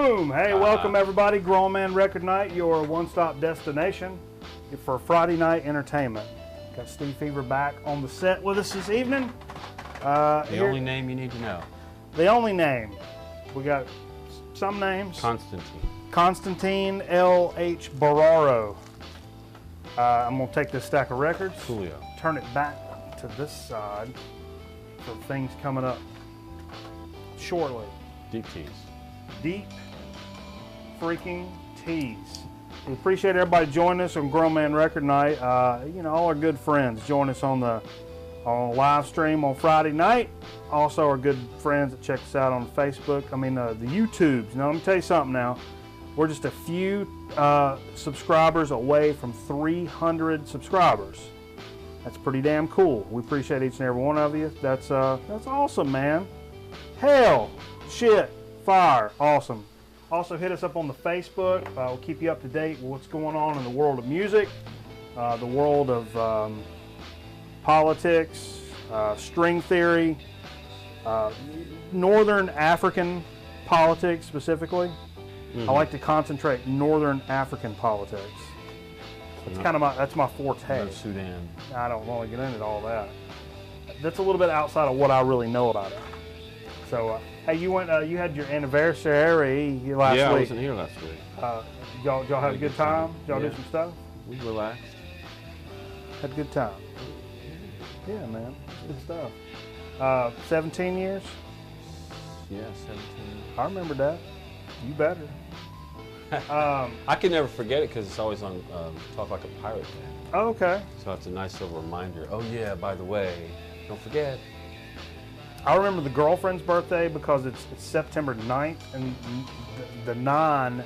Boom! Hey, welcome everybody. Grown Man Record Night, your one-stop destination for Friday night entertainment. Got Steve Fever back on the set with us this evening. The only name you need to know. The only name. We got some names. Constantine L.H. Barraro. I'm going to take this stack of records, Julio. Turn it back to this side for things coming up shortly. Deep tease. Deep freaking tease. We appreciate everybody joining us on Grown Man Record Night. You know, all our good friends join us on the live stream on Friday night. Also, our good friends that check us out on Facebook. I mean, the YouTubes. Now, let me tell you something now. We're just a few subscribers away from 300 subscribers. That's pretty damn cool. We appreciate each and every one of you. That's awesome, man. Hell, shit, fire, awesome. Also, hit us up on the Facebook. We'll keep you up to date with what's going on in the world of music, the world of politics, string theory, Northern African politics specifically. I like to concentrate Northern African politics. That's kind of that's my forte. No Sudan. I don't want to get into all that. That's a little bit outside of what I really know about it. So, hey, you went. You had your anniversary last week. Yeah, I wasn't here last week. Y'all had a good time. Y'all do some stuff. We relaxed. Had a good time. Yeah, man, good stuff. 17 years. Yeah, 17. I remember that. You better. I can never forget it because it's always on Talk Like a Pirate Day. Oh, okay. So it's a nice little reminder. Oh yeah, by the way, don't forget. I remember the girlfriend's birthday because it's September 9th, and the 9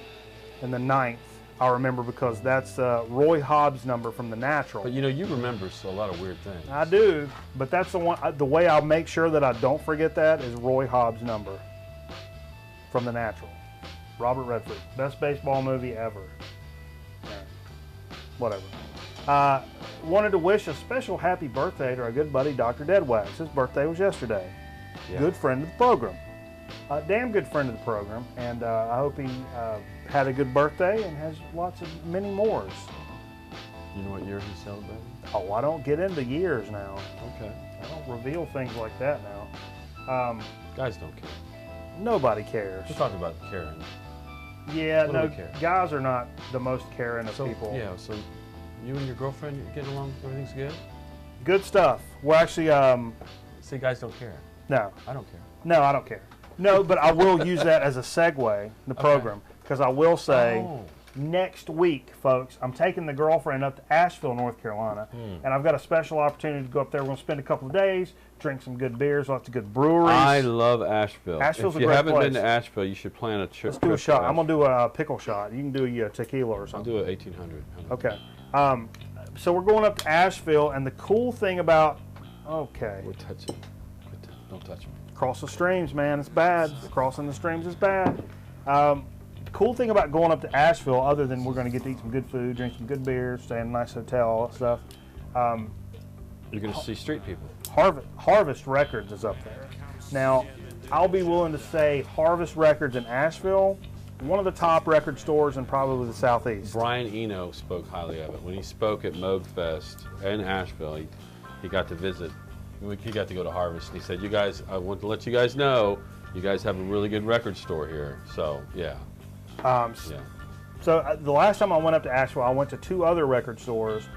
and the 9th I remember because that's Roy Hobbs' number from The Natural. But you know, you remember a lot of weird things. I do, but that's the one. The way I'll make sure that I don't forget that is Roy Hobbs' number from The Natural. Robert Redford, best baseball movie ever. Yeah. Whatever. Wanted to wish a special happy birthday to our good buddy Dr. Deadwax. His birthday was yesterday. Yeah. Good friend of the program. Damn good friend of the program. And I hope he had a good birthday and has lots of many mores. You know what year he's celebrating? Oh, I don't get into years now. Okay. I don't reveal things like that now. Guys don't care. Nobody cares. We're talking about caring. Yeah, no, guys are not the most caring of people. Yeah, so you and your girlfriend, you're getting along, everything's good? Good stuff. We're actually... See, guys don't care. No. I don't care. No, I don't care. No, but I will use that as a segue in the program, because I will say, next week, folks, I'm taking the girlfriend up to Asheville, North Carolina, and I've got a special opportunity to go up there. We're going to spend a couple of days, drink some good beers, lots of good breweries. I love Asheville. Asheville's a great place. If you haven't been to Asheville, you should plan a trip. Let's do a shot. I'm going to do a pickle shot. You can do a tequila or something. I'll do a 1800. Okay. So we're going up to Asheville, and the cool thing about... Okay. We're touching. Don't touch me. Cross the streams, man. It's bad. Crossing the streams is bad. The cool thing about going up to Asheville, other than we're going to get to eat some good food, drink some good beers, stay in a nice hotel, all that stuff. You're going to see street people. Harvest Records is up there. Now, I'll be willing to say Harvest Records in Asheville, one of the top record stores in probably the Southeast. Brian Eno spoke highly of it. When he spoke at Moog Fest in Asheville, he got to visit. He got to go to Harvest, and he said, "You guys, I want to let you guys know, you guys have a really good record store here." So, yeah. So the last time I went up to Asheville, I went to 2 other record stores.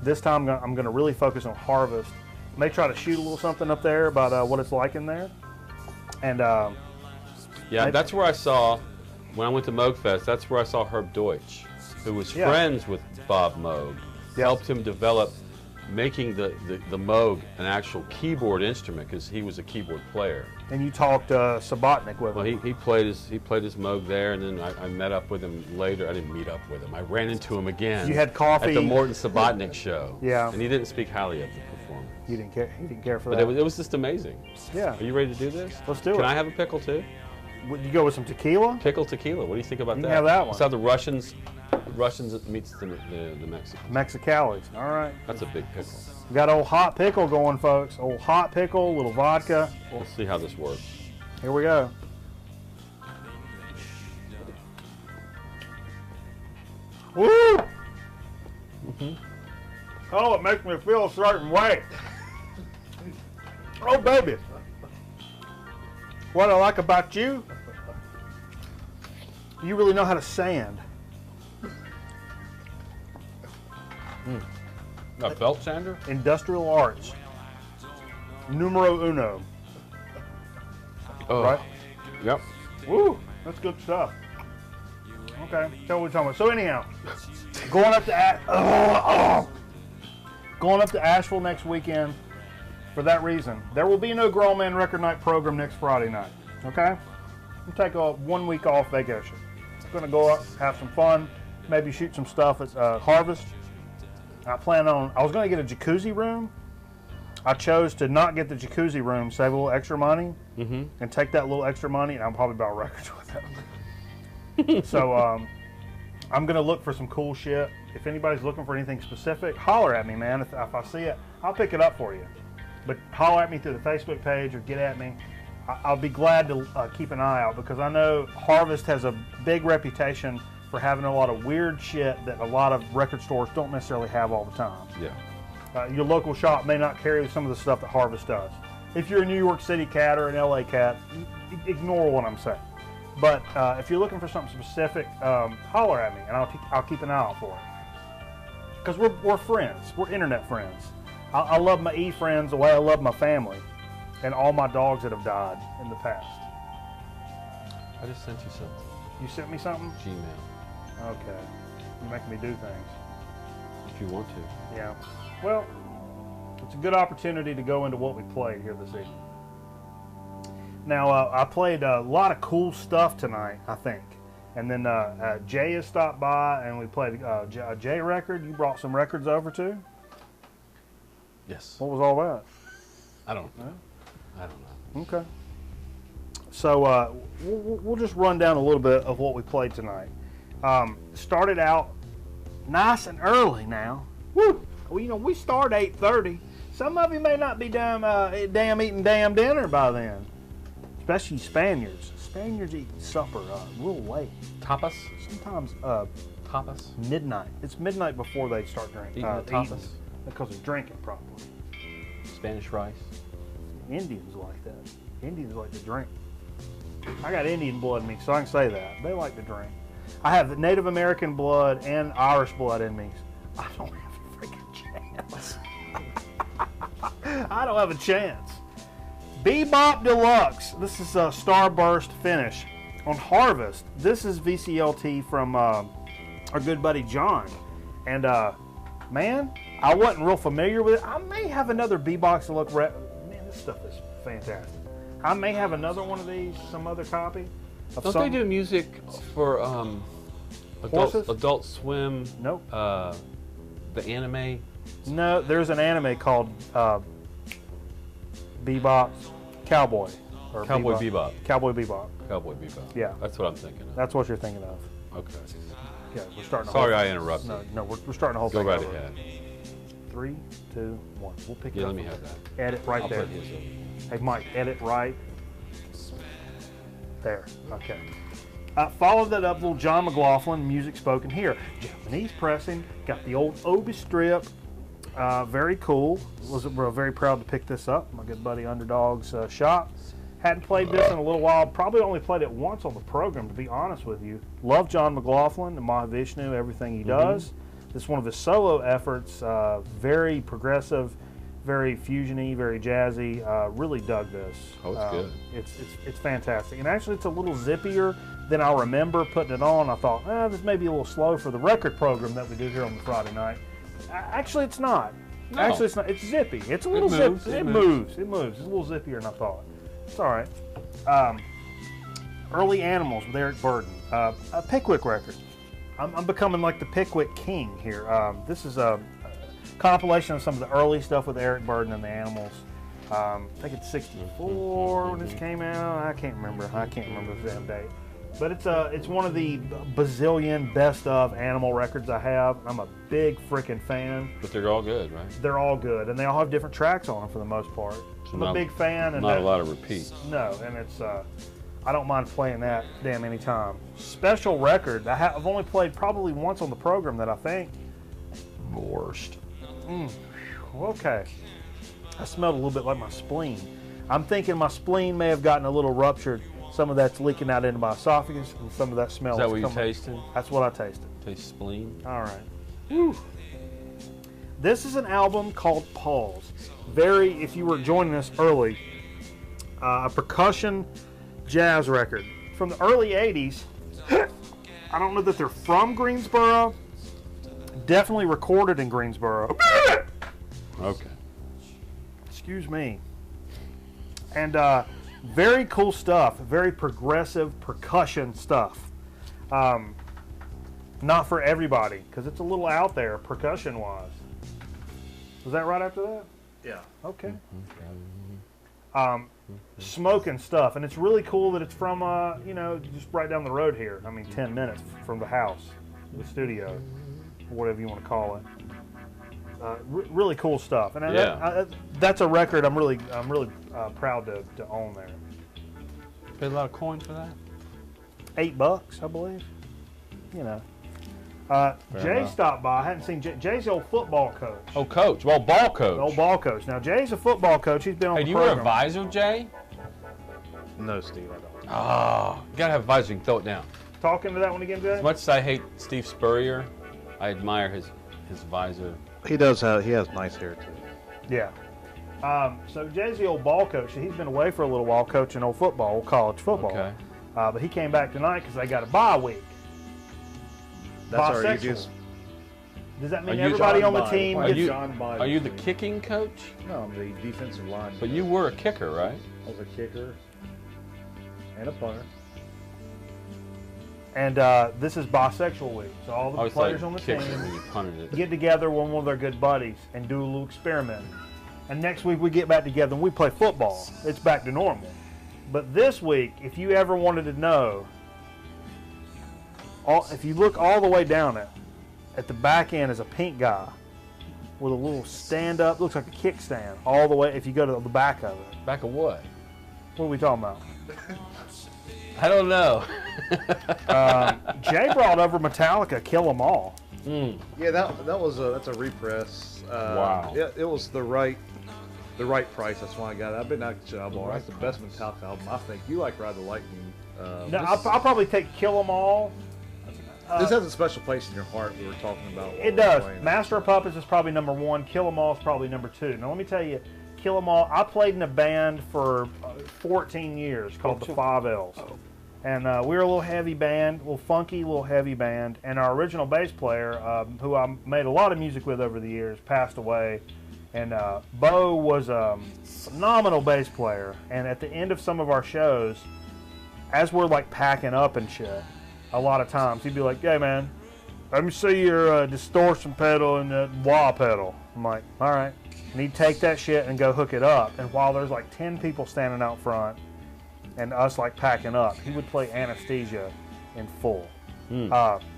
This time I'm going to really focus on Harvest. May try to shoot a little something up there about what it's like in there. And yeah, that's where I saw, when I went to Moog Fest, that's where I saw Herb Deutsch, who was friends with Bob Moog, helped him develop making the Moog an actual keyboard instrument because he was a keyboard player. And you talked Subotnick with him. Well, he played his Moog there, and then I met up with him later. I didn't meet up with him. I ran into him again. You had coffee at the Morton Subotnick show. Yeah. And he didn't speak highly of the performance. You didn't care. He didn't care for that. that. But it was just amazing. Yeah. Are you ready to do this? Let's do it. Can I have a pickle too? Would you go with some tequila? Pickle tequila. What do you think about that? You can have that one. It's how the Russians meets the Mexicans. Mexicali. All right. That's a big pickle. We got old hot pickle going, folks. Old hot pickle, little vodka. We'll see how this works. Here we go. Woo! Oh, it makes me feel a certain way. Oh, baby. What I like about you, you really know how to sand. A belt sander? Industrial arts. Numero uno. Oh. Right? Yep. Woo! That's good stuff. Okay, tell what we're talking about. So anyhow, going up to Asheville next weekend for that reason. There will be no Grown Man Record Night program next Friday night. Okay? We'll take a 1 week off vacation. Going to go up, have some fun, maybe shoot some stuff at Harvest. I was going to get a jacuzzi room. I chose to not get the jacuzzi room, save a little extra money, and take that little extra money, and I'll probably buy records with it. So I'm going to look for some cool shit. If anybody's looking for anything specific, holler at me, man. If I see it, I'll pick it up for you. But holler at me through the Facebook page or get at me. I'll be glad to keep an eye out, because I know Harvest has a big reputation for having a lot of weird shit that a lot of record stores don't necessarily have all the time. Yeah. Your local shop may not carry some of the stuff that Harvest does. If you're a New York City cat or an LA cat, ignore what I'm saying. But if you're looking for something specific, holler at me, and I'll keep an eye out for it. Because we're friends. We're internet friends. I love my E-friends the way I love my family and all my dogs that have died in the past. I just sent you something. You sent me something? Gmail. Okay. You're making me do things. If you want to. Yeah. Well, it's a good opportunity to go into what we played here this evening. Now, I played a lot of cool stuff tonight, I think. And then Jay has stopped by, and we played a Jay record. You brought some records over, too? Yes. What was all that? I don't know. I don't know. Okay. So we'll just run down a little bit of what we played tonight. Started out nice and early now. Woo! Well, you know, we start 8:30. Some of you may not be damn eating damn dinner by then. Especially Spaniards. Spaniards eat supper real late. Tapas? Sometimes Tapas? midnight. It's midnight before they start drinking. Eating the tapas? Because they're drinking probably. Spanish rice? Indians like that. Indians like to drink. I got Indian blood in me, so I can say that. They like to drink. I have the Native American blood and Irish blood in me. I don't have a freaking chance. I don't have a chance. Bebop Deluxe. This is a Starburst finish on Harvest. This is VCLT from our good buddy John. And man, I wasn't real familiar with it. I may have another Bebop Deluxe. Man, this stuff is fantastic. I may have another one of these, some other copy. Don't they do music for Adult Swim? Nope. The anime? No, there's an anime called Bebop Cowboy. Or Cowboy Bebop. Cowboy Bebop. Cowboy Bebop. Yeah. That's what I'm thinking of. That's what you're thinking of. Okay. Yeah, we're starting. Sorry I interrupted. No, we're starting a whole Go thing right over. ahead. 3, 2, 1. We'll pick it Yeah, up. let me have that. Edit right I'll there. put this over. Hey, Mike, edit right there. Okay. Followed that up, little John McLaughlin, music spoken here. Japanese pressing, got the old Obi strip. Very cool. We're very proud to pick this up. My good buddy Underdog's shop. Hadn't played this in a little while. Probably only played it once on the program, to be honest with you. Love John McLaughlin and Mahavishnu, everything he does. This is one of his solo efforts. Very progressive, very fusiony, very jazzy. Really dug this. Oh, it's good. It's fantastic. And actually, it's a little zippier than I remember putting it on. I thought, this may be a little slow for the record program that we do here on the Friday night. Actually, it's not. No. Actually, it's not. It's zippy. It's a little zippy. It moves. It moves. It's a little zippier than I thought. It's all right. Early Animals with Eric Burden. A Pickwick record. I'm becoming like the Pickwick king here. This is a compilation of some of the early stuff with Eric Burden and the Animals. I think it's 64 when this came out. I can't remember the damn date. But it's one of the bazillion best of Animal records I have. I'm a big freaking fan. But they're all good, right? They're all good, and they all have different tracks on them for the most part. So I'm a big fan. And not a lot of repeats. No, and it's I don't mind playing that damn anytime. special record. I've only played probably once on the program that I think. Worst. Okay. I smelled a little bit like my spleen. I'm thinking my spleen may have gotten a little ruptured. Some of that's leaking out into my esophagus, and some of that smell Is that what you tasted? That's what I tasted. Taste spleen? All right. Whew. This is an album called Pause. If you were joining us early, a percussion jazz record from the early 80s. I don't know that they're from Greensboro. Definitely recorded in Greensboro. Okay. Excuse me. And very cool stuff. Very progressive percussion stuff. Not for everybody, because it's a little out there percussion-wise. Was that right after that? Yeah. Okay. Smoking stuff, and it's really cool that it's from, just right down the road here. I mean, 10 minutes from the house, the studio, whatever you want to call it. Really cool stuff, and that's a record I'm really proud to own there. Paid a lot of coin for that? $8, I believe. You know. Jay stopped by. I hadn't seen Jay. Jay's the old football coach. Oh, coach. Well, ball coach. The old ball coach. Now, Jay's a football coach. He's been on the do you program. wear a visor, Jay? No, Steve, I don't. Oh, you gotta have a visor. You can throw it down. Talking to that one again, Jay? As much as I hate Steve Spurrier, I admire his visor. He does have. He has nice hair too. Yeah. So Jay's the old ball coach. He's been away for a little while coaching old football, old college football. Okay. But he came back tonight because they got a bye week. That's our Bisexual. easiest. Does that mean Are you everybody John on the Biden? team Are gets... you- Biden Are you the thing. kicking coach? No, I'm the defensive line. But you were a kicker, right? I was a kicker and a punter. And this is bisexual week. So all the I was players like on the kicker team when you punted it. get together with one of their good buddies and do a little experiment. And next week we get back together and we play football. It's back to normal. But this week, if you ever wanted to know, if you look all the way down it, at the back end is a pink guy with a little stand-up, looks like a kickstand, all the way, if you go to the back of it. Back of what? What are we talking about? I don't know. Jay brought over Metallica, Kill 'Em All. Yeah, that's a repress. Wow. Yeah, it was the right price. That's why I got it. I've been out to album. That's the best Metallica album. I think you like Ride the Lightning. No, I'll probably take Kill 'Em All. This has a special place in your heart. We were talking about. It does. Master of Puppets is probably number 1. Kill 'Em All is probably number 2. Now let me tell you, Kill 'Em All. I played in a band for 14 years called the 5 L's, and we were a little heavy band, a little funky, little heavy band. And our original bass player, who I made a lot of music with over the years, passed away. And Bo was a phenomenal bass player. And at the end of some of our shows, as we're like packing up and shit, a lot of times he'd be like, "Hey man, let me see your distortion pedal and that wah pedal." I'm like, "All right." And he'd take that shit and go hook it up. And while there's like 10 people standing out front and us like packing up, he would play Anesthesia in full.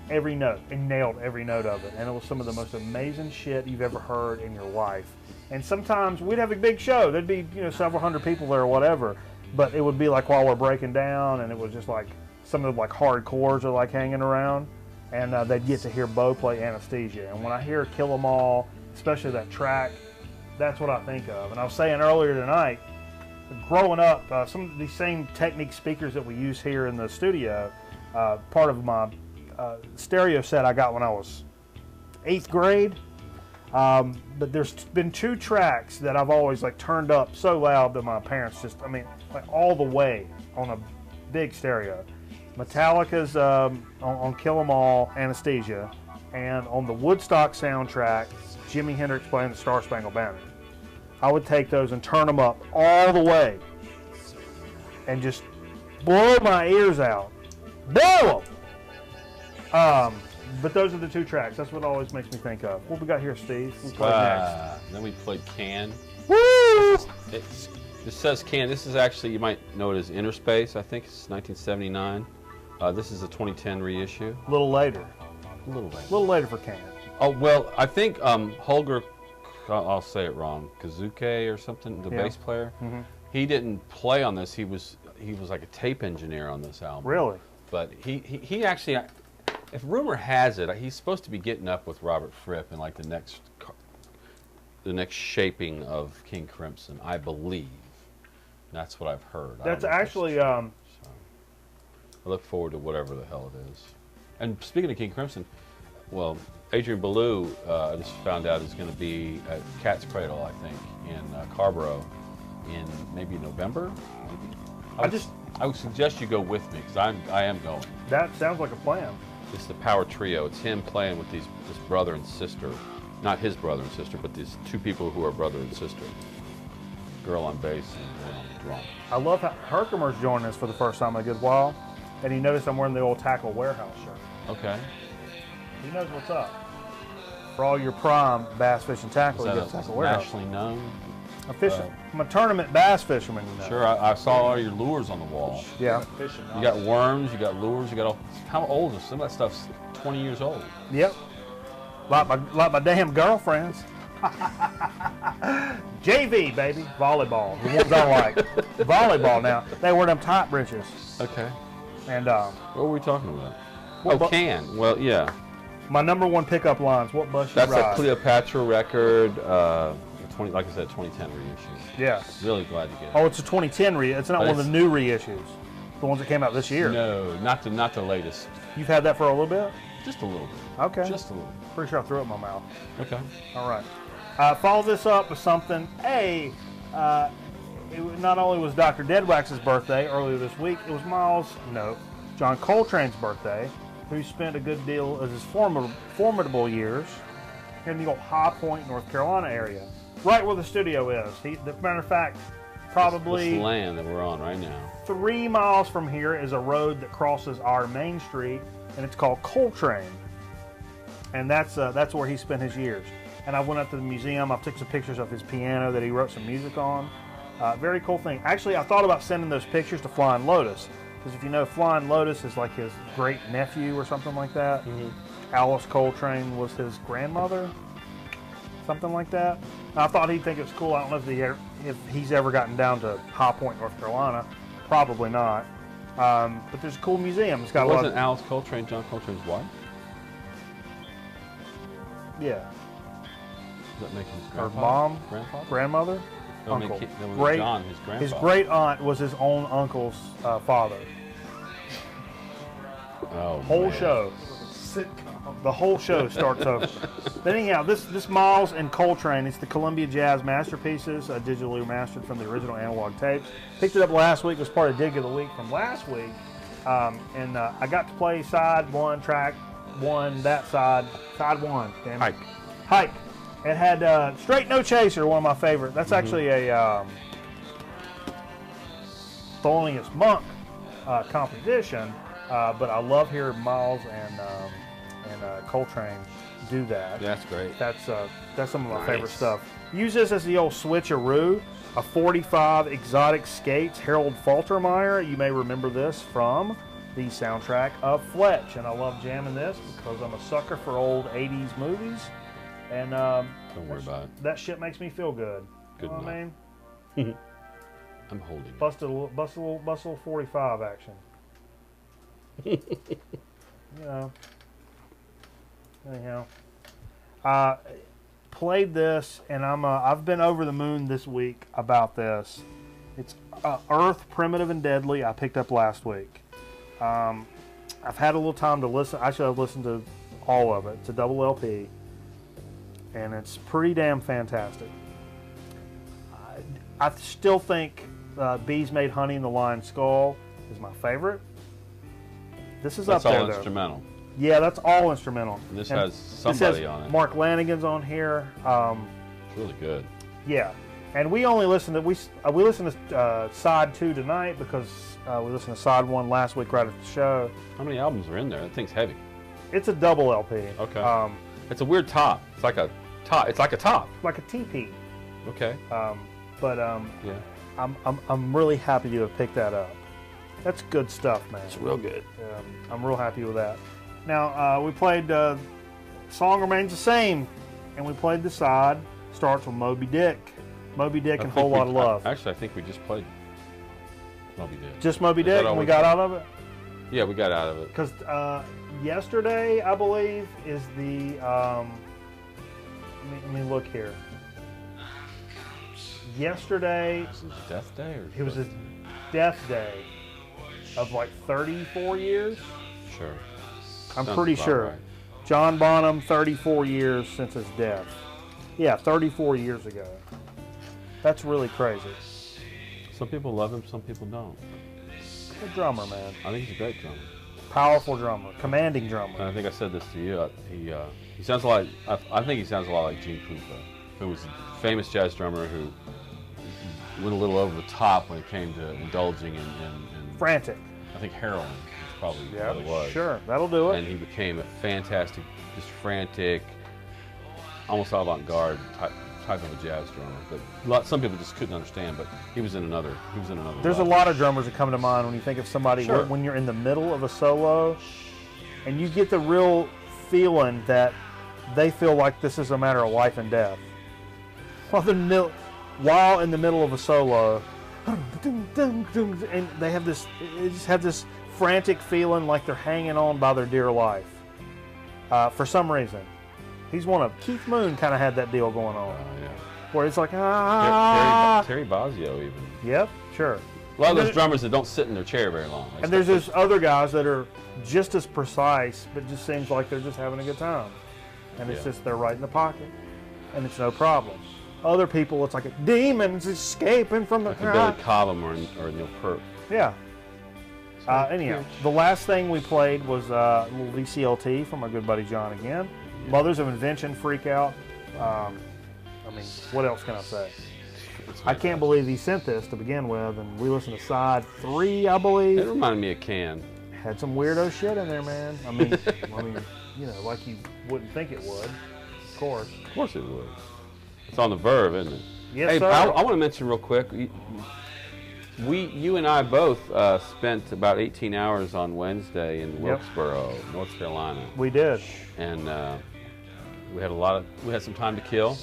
Every note, and nailed every note of it. And it was some of the most amazing shit you've ever heard in your life. And sometimes we'd have a big show. There'd be, several hundred people there or whatever. But it would be like while we're breaking down, and it was just like some of the like hard chords are like hanging around, and they'd get to hear Bo play Anesthesia. And when I hear Kill 'Em All, especially that track, that's what I think of. And I was saying earlier tonight, growing up, some of these same Technique speakers that we use here in the studio, part of my stereo set I got when I was 8th grade. But there's been 2 tracks that I've always like turned up so loud that my parents like all the way on a big stereo. Metallica's on Kill 'Em All, Anesthesia, and on the Woodstock soundtrack, Jimi Hendrix playing the Star Spangled Banner. I would take those and turn them up all the way and just blow my ears out. Blow them! But those are the 2 tracks. That's what always makes me think of. What we got here, Steve? We play next. Then we played Can. Woo! This says Can. This is actually, you might know it as Inner Space. I think it's 1979. This is a 2010 reissue. A little later. A little later. A little later for Can. Oh, well, I think Holger, I'll say it wrong, Kazuke or something, the bass player, he didn't play on this. He was like a tape engineer on this album. Really? but he actually, if rumor has it, he's supposed to be getting up with Robert Fripp in like the next shaping of King Crimson, I believe. That's what I've heard. That's actually. So I look forward to whatever the hell it is. And speaking of King Crimson, well, Adrian Belew, I just found out, is going to be at Cat's Cradle, I think, in Carborough in maybe November. Maybe. I would suggest you go with me because I am going. That sounds like a plan. It's the Power Trio. It's him playing with this brother and sister, not his brother and sister, but these two people who are brother and sister. Girl on bass and girl on the drum. I love how Herkimer's joining us for the first time in a good while, and he noticed I'm wearing the old Tackle Warehouse shirt. Okay. He knows what's up. For all your prime bass fishing tackle, you get Tackle Warehouse. Nationally known? I'm a tournament bass fisherman, you know. Sure, I saw all your lures on the wall. Yeah. You got worms, you got lures, you got all. How old is some of that stuff's 20 years old? Yep. Like my damn girlfriends. JV, baby. Volleyball. The ones I like. Volleyball now. They wear them tight breeches. Okay. And what were we talking about? What can. Well, yeah. My #1 pickup lines. What bus you That's ride? a Cleopatra record. Like I said, 2010 reissue. Yeah. Really glad to get it. Oh, it's a 2010 It's not one of the new reissues. The ones that came out this year. No, not the latest. You've had that for a little bit? Just a little bit. Okay. Just a little. Pretty sure I threw it in my mouth. Okay. All right. Follow this up with something. Not only was Dr. Deadwax's birthday earlier this week, it was John Coltrane's birthday, who spent a good deal of his formidable years in the old High Point, North Carolina area, right where the studio is. Matter of fact, probably this land that we're on right now. 3 miles from here is a road that crosses our main street, and it's called Coltrane. And that's where he spent his years. And I went up to the museum. I took some pictures of his piano that he wrote some music on. Very cool thing. Actually, I thought about sending those pictures to Flying Lotus, because if you know, Flying Lotus is like his great nephew or something like that. Mm-hmm. Alice Coltrane was his grandmother, something like that. And I thought he'd think it was cool. I don't know if he's ever gotten down to High Point, North Carolina. Probably not. But there's a cool museum. It's got Wasn't Alice Coltrane John Coltrane's wife? Yeah. Does that make him his grandfather? Grandmother? Uncle. John, his grandfather. His great aunt was his own uncle's father. Oh, whole man. show. The whole show starts over. But anyhow, this Miles and Coltrane, it's the Columbia Jazz Masterpieces, digitally remastered from the original analog tapes. Picked it up last week, was part of Dig of the Week from last week. And I got to play side 1, track 1, that side 1. Damn it. Hike. It had Straight No Chaser, one of my favorite. That's actually a Thelonious Monk composition, but I love hearing Miles and Coltrane do that. Yeah, that's great. That's some of my favorite stuff. Use this as the old switcheroo. A 45 Exotic Skates, Harold Faltermeyer. You may remember this from the soundtrack of Fletch, and I love jamming this because I'm a sucker for old 80s movies. And don't worry about it. That shit makes me feel good. Good You know what I mean? I'm holding it. Bust a little 45 action. You know. Anyhow, played this, and I've been over the moon this week about this. It's Earth, Primitive and Deadly. I picked up last week. I've had a little time to listen. Actually, I've listened to all of it. It's a double LP. And it's pretty damn fantastic. I still think Bees Made Honey in the Lion's Skull is my favorite. This is up there, though. That's all instrumental. Yeah, that's all instrumental. And this has somebody on it. Mark Lanigan's on here. It's really good. Yeah, and we only listened to we listened to side 2 tonight because we listened to side 1 last week right at the show. How many albums are in there? That thing's heavy. It's a double LP. Okay. It's a weird top. It's like a top. It's like a top. Like a TP. Okay. Yeah. I'm really happy to have picked that up. That's good stuff, man. It's real good. I'm real happy with that. Now we played Song Remains the Same, and we played the side. Starts with Moby Dick. Moby Dick and Whole Lot of Love. Actually, I think we just played Moby Dick. Just Moby Dick, and we got out of it. Yeah, we got out of it. Because yesterday, I believe, is the, let me look here. Yesterday, Was it Death Day? Or it was his death day of like 34 years. Sure. I'm Sounds pretty about sure. right. John Bonham, 34 years since his death. Yeah, 34 years ago. That's really crazy. Some people love him, some people don't. Good drummer, man. I think he's a great drummer. Powerful drummer, commanding drummer. And I think I said this to you. He sounds a lot. I think he sounds a lot like Gene Krupa, who was a famous jazz drummer who went a little over the top when it came to indulging in frantic. I think heroin is probably what it was. Sure, that'll do it. And he became a fantastic, just frantic, almost avant-garde type of a jazz drummer. But some people just couldn't understand. But he was in another. There's a lot of drummers that come to mind when you think of somebody when you're in the middle of a solo, and you get the real feeling that they feel like this is a matter of life and death. While in the middle of a solo, and they just have this frantic feeling like they're hanging on by their dear life. For some reason, Keith Moon kind of had that deal going on, Yeah. where it's like Terry Bozzio even. Yep, sure. A lot of those drummers that don't sit in their chair very long. And there's those other guys that are just as precise, but just seems like they're just having a good time. And it's just they're right in the pocket, and it's no problem. Other people, it's like a demon's escaping from the like Billy Cobham or Neil Peart. Yeah. Anyhow, the last thing we played was a little VCLT from our good buddy John again. Yeah. Mothers of Invention freak out. I mean, what else can I say? I can't believe he sent this to begin with, and we listened to side 3, I believe. It reminded me of Can. Had some weirdo shit in there, man. I mean, you know, like you wouldn't think it would. Of course it would. It's on the verve, isn't it? Yes, hey, sir. I want to mention real quick. You and I both spent about 18 hours on Wednesday in Wilkesboro, North Carolina. We did, and we had some time to kill.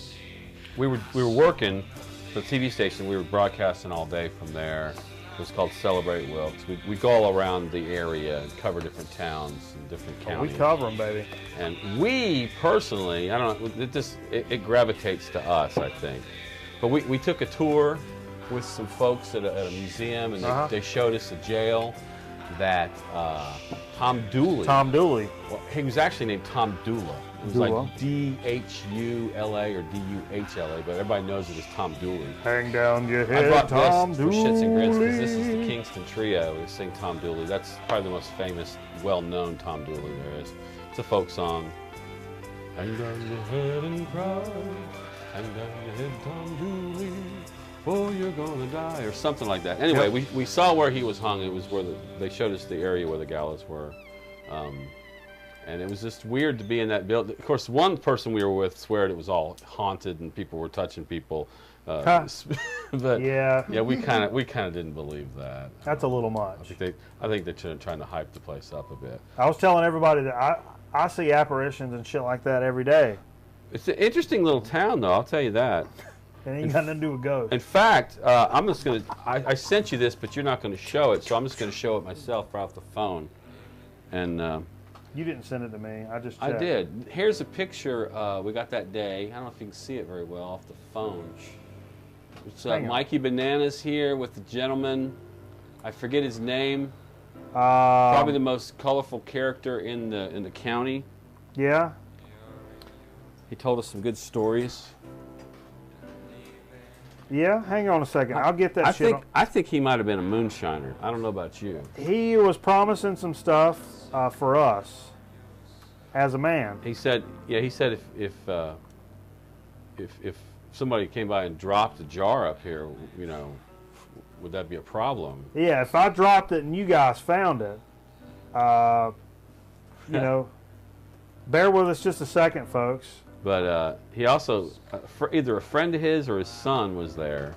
We were working for the TV station. We were broadcasting all day from there. It was called Celebrate Wilkes. We go all around the area and cover different towns and different counties. We cover them, baby. And we personally, I don't know, it gravitates to us, I think. But we took a tour with some folks at a museum, and they showed us a jail that Tom Dooley. Well, he was actually named Tom Dula. It was like D-H-U-L-A or D-U-H-L-A, but everybody knows it as Tom Dooley. Hang down your head, I brought Tom this Dooley. for shits and grins because this is the Kingston Trio. We sing Tom Dooley. That's probably the most famous, well-known Tom Dooley there is. It's a folk song. Hang down your head and cry. Hang down your head, Tom Dooley, or you're gonna die, or something like that. Anyway, we saw where he was hung. It was where they showed us the area where the gallows were. And it was just weird to be in that building. Of course, one person we were with sweared it was all haunted and people were touching people. But yeah, we kind of didn't believe that. That's a little much. I think they're trying to hype the place up a bit. I was telling everybody that I see apparitions and shit like that every day. It's an interesting little town, though. I'll tell you that. It ain't got nothing to do with ghosts. In fact, I'm just gonna. I sent you this, but you're not going to show it, so I'm just going to show it myself right off the phone. And. You didn't send it to me. I just checked. I did. Here's a picture we got that day. I don't know if you can see it very well off the phone. It's Mikey Bananas here with the gentleman. I forget his name. Probably the most colorful character in the county. Yeah. He told us some good stories. Yeah, hang on a second. I'll get that shit. I think he might have been a moonshiner. I don't know about you. He was promising some stuff for us as a man. He said, if somebody came by and dropped a jar up here, you know, would that be a problem? Yeah, if I dropped it and you guys found it, you know, bear with us just a second, folks. But he also, either a friend of his or his son was there.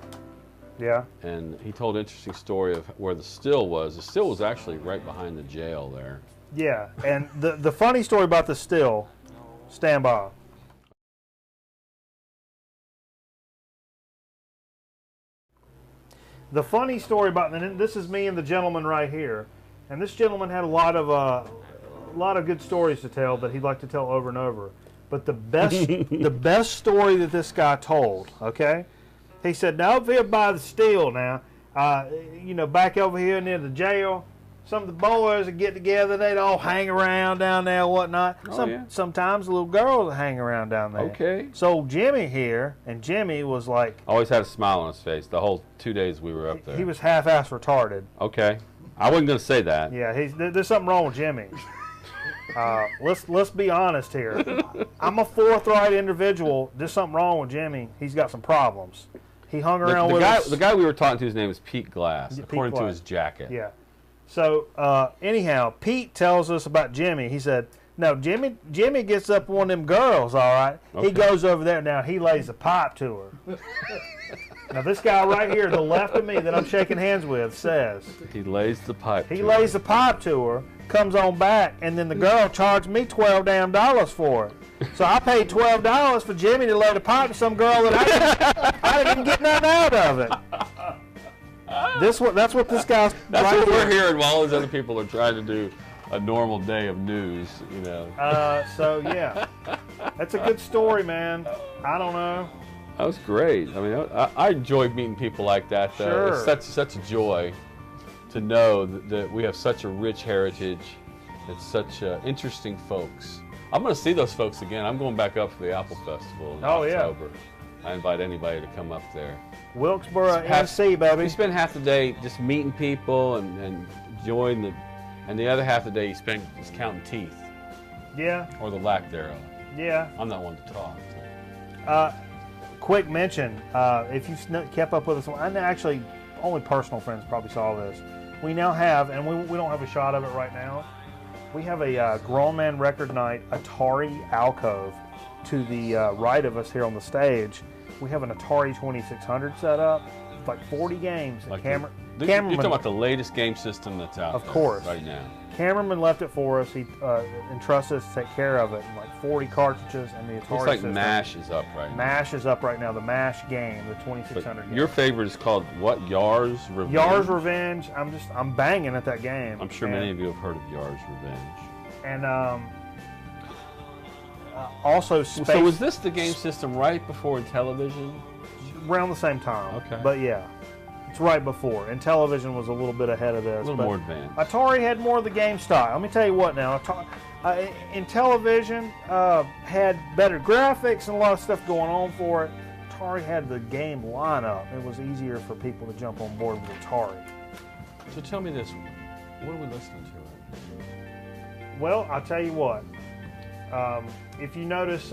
Yeah. And he told an interesting story of where the still was. The still was actually right behind the jail there. Yeah, and the funny story about the still, stand by. The funny story about, and this is me and the gentleman right here, And this gentleman had a lot of good stories to tell that he'd like to tell over and over. But the best story that this guy told, okay? He said, now up here by the steel now, back over here near the jail, some of the boys would get together, they'd all hang around down there and whatnot. Sometimes little girls would hang around down there. Okay. So Jimmy here, and Jimmy was like... Always had a smile on his face the whole 2 days we were up there. He was half-ass retarded. Okay. I wasn't going to say that. Yeah, there's something wrong with Jimmy. Let's be honest here. I'm a forthright individual. There's something wrong with Jimmy. He's got some problems. He hung around with us. The guy we were talking to, his name is Pete Glass, according to his jacket. Yeah. So anyhow, Pete tells us about Jimmy. He said, no, Jimmy gets up with one of them girls, all right. Okay. He goes over there. Now, he lays a pipe to her. Now, this guy right here, to the left of me that I'm shaking hands with, says... He lays the pipe He lays the pipe to her, comes on back, and then the girl charged me $12 damn for it. So I paid $12 for Jimmy to lay the pipe to some girl that I didn't get nothing out of it. That's what this guy's... That's right what we're hearing while all these other people are trying to do a normal day of news, you know. So, yeah. That's a good story, man. I don't know. That was great. I mean, I enjoy meeting people like that, though. Sure. It's such a joy to know that we have such a rich heritage and such interesting folks. I'm going to see those folks again. I'm going back up for the Apple Festival in October. Yeah. I invite anybody to come up there. Wilkesboro, NC, baby. You spend half the day just meeting people and enjoying and the other half of the day you spend just counting teeth. Yeah. Or the lack thereof. Yeah. I'm not one to talk. So. Quick mention, if you've kept up with us, and actually only personal friends probably saw this, we now have, and we don't have a shot of it right now, we have a Grown Man Record Night Atari alcove to the right of us here on the stage. We have an Atari 2600 set up, with like 40 games. Like you're talking about the latest game system that's out of course right now. Cameraman left it for us. He entrusted us to take care of it. And like 40 cartridges and the Atari Looks like system. MASH is up right now. MASH is up right now. The MASH game, the 2600 game. Your favorite is called what? Yar's Revenge? Yar's Revenge. I'm banging at that game. I'm sure many of you have heard of Yar's Revenge. And also Space. So was this the game system right before Intellivision? Around the same time. Okay. But yeah. It's right before. Intellivision was a little bit ahead of this. A little more advanced. Atari had more of the game style. Let me tell you what now. Intellivision had better graphics and a lot of stuff going on for it. Atari had the game lineup. It was easier for people to jump on board with Atari. So tell me this. What are we listening to right now? Well, I'll tell you what. If you notice...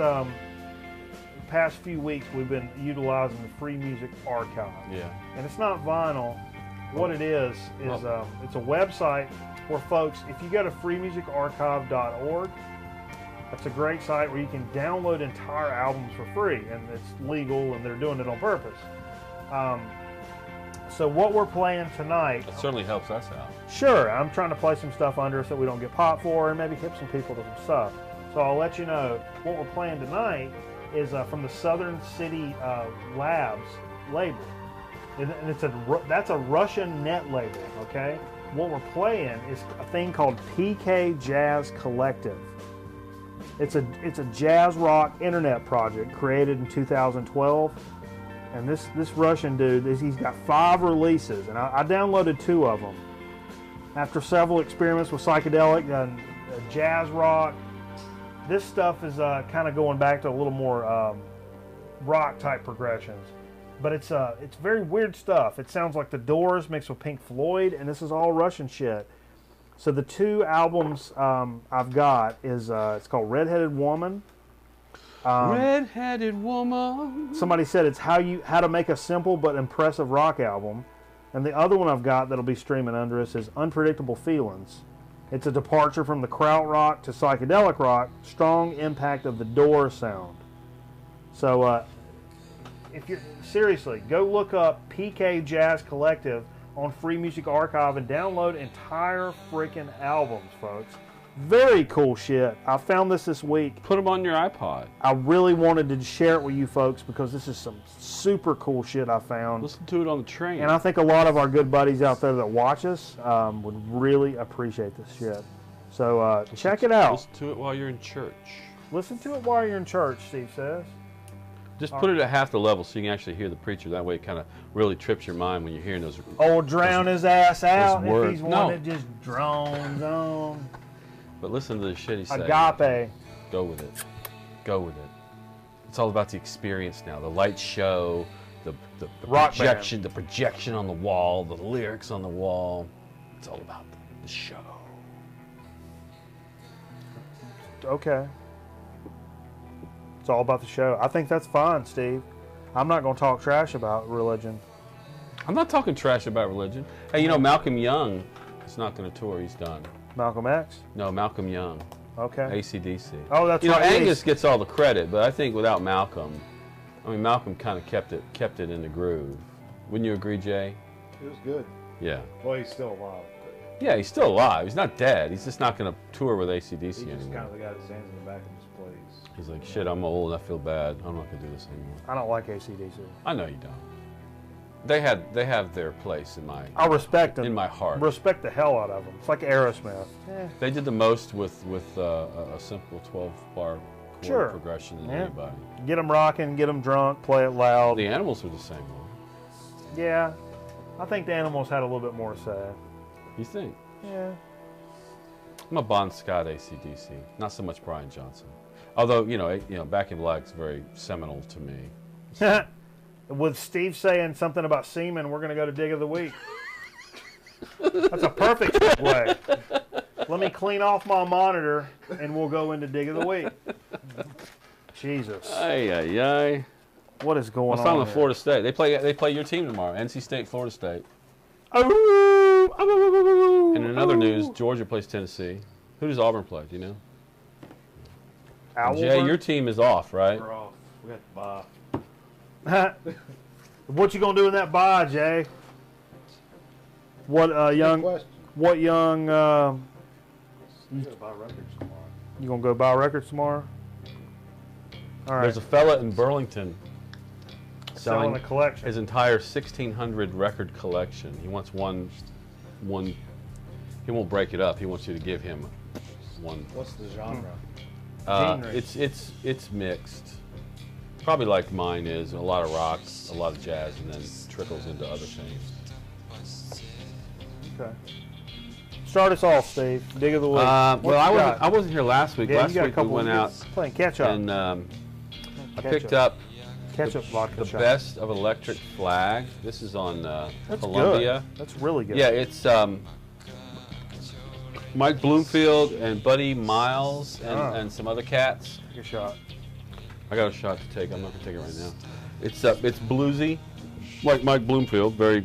past few weeks we've been utilizing the Free Music Archive. Yeah. And it's not vinyl. What it is it's a website where folks, if you go to freemusicarchive.org, that's a great site where you can download entire albums for free, and it's legal, and they're doing it on purpose. So what we're playing tonight... That certainly helps us out. Sure. I'm trying to play some stuff under us that we don't get popped for, and maybe hip some people to some stuff. So I'll let you know what we're playing tonight is from the Southern City Labs label. And that's a Russian net label, okay? What we're playing is a thing called PK Jazz Collective. It's a jazz rock internet project created in 2012. And this Russian dude, he's got 5 releases, and I downloaded 2 of them. After several experiments with psychedelic and jazz rock, this stuff is kind of going back to a little more rock type progressions, but it's very weird stuff. It sounds like the Doors mixed with Pink Floyd, and this is all Russian shit. So the 2 albums I've got is it's called Redheaded Woman. Redheaded Woman. Somebody said it's how to make a simple but impressive rock album, and the other one I've got that'll be streaming under us is Unpredictable Feelings. It's a departure from the krautrock to psychedelic rock, strong impact of the Doors sound. So, if you're seriously, go look up PK Jazz Collective on Free Music Archive and download entire freaking albums, folks. Very cool shit. I found this week. Put them on your iPod. I really wanted to share it with you folks because this is some super cool shit I found. Listen to it on the train. And I think a lot of our good buddies out there that watch us would really appreciate this shit. So check it out. Listen to it while you're in church. Listen to it while you're in church, Steve says. Just put it at half the level so you can actually hear the preacher. That way it kind of really trips your mind when you're hearing those. Or drown his ass out if he's one that No. just drones on. But listen to the shit he said. Agape. Go with it. Go with it. It's all about the experience now. The light show, the Rock projection, the projection on the wall, the lyrics on the wall. It's all about the show. Okay. It's all about the show. I think that's fine, Steve. I'm not going to talk trash about religion. I'm not talking trash about religion. Hey, you know, Malcolm Young is not going to tour. He's done. Malcolm X? No, Malcolm Young. Okay. AC/DC. Oh, that's You know, right. Angus gets all the credit, but I think without Malcolm, I mean, Malcolm kind of kept it in the groove. Wouldn't you agree, Jay? It was good. Yeah. Well, he's still alive. Yeah, he's still alive. He's not dead. He's just not going to tour with AC/DC He's just anymore. kind of the guy that stands in the back and just plays. He's like, shit, I'm old. I feel bad. I'm not going to do this anymore. I don't like AC/DC. I know you don't. They have their place in my I respect them. in my heart. Respect the hell out of them. It's like Aerosmith. They did the most with a simple 12-bar chord Sure. progression than Yeah. anybody. Get them rocking, get them drunk, play it loud. The Animals were the same way. Yeah. I think the Animals had a little bit more to say. You think? Yeah. I'm a Bon Scott AC/DC, not so much Brian Johnson. Although, you know, Back in Black's very seminal to me. With Steve saying something about semen, we're going to go to Dig of the Week. That's a perfect segue. Let me clean off my monitor, and we'll go into Dig of the Week. Jesus. Ay, ay, ay. What is going What's on on with here? Florida State? They play your team tomorrow. NC State, Florida State. And in other news, Georgia plays Tennessee. Who does Auburn play? Do you know? Jay, your team is off, right? We're off. We got the bye. What you gonna do in that bye, Jay? What young? Question. What young? You gotta buy records tomorrow. You gonna go buy records tomorrow? All right. There's a fella in Burlington selling a collection. his entire 1,600 record collection. He wants one. He won't break it up. He wants you to give him one. What's the genre? Genre. It's mixed. Probably like mine is, a lot of rock, a lot of jazz, and then trickles into other things. Okay. Start us off, Steve. Dig of the week. Well, I wasn't here last week. Yeah, Last you got a week we couple went out playing catch up. and I picked up Ketchup vodka the shot. best of Electric Flag. This is on That's Columbia. Good. That's really good. Yeah, it's Mike Bloomfield and Buddy Miles and some other cats. Take a shot. I got a shot to take. I'm not gonna take it right now. It's bluesy, like Mike Bloomfield, very,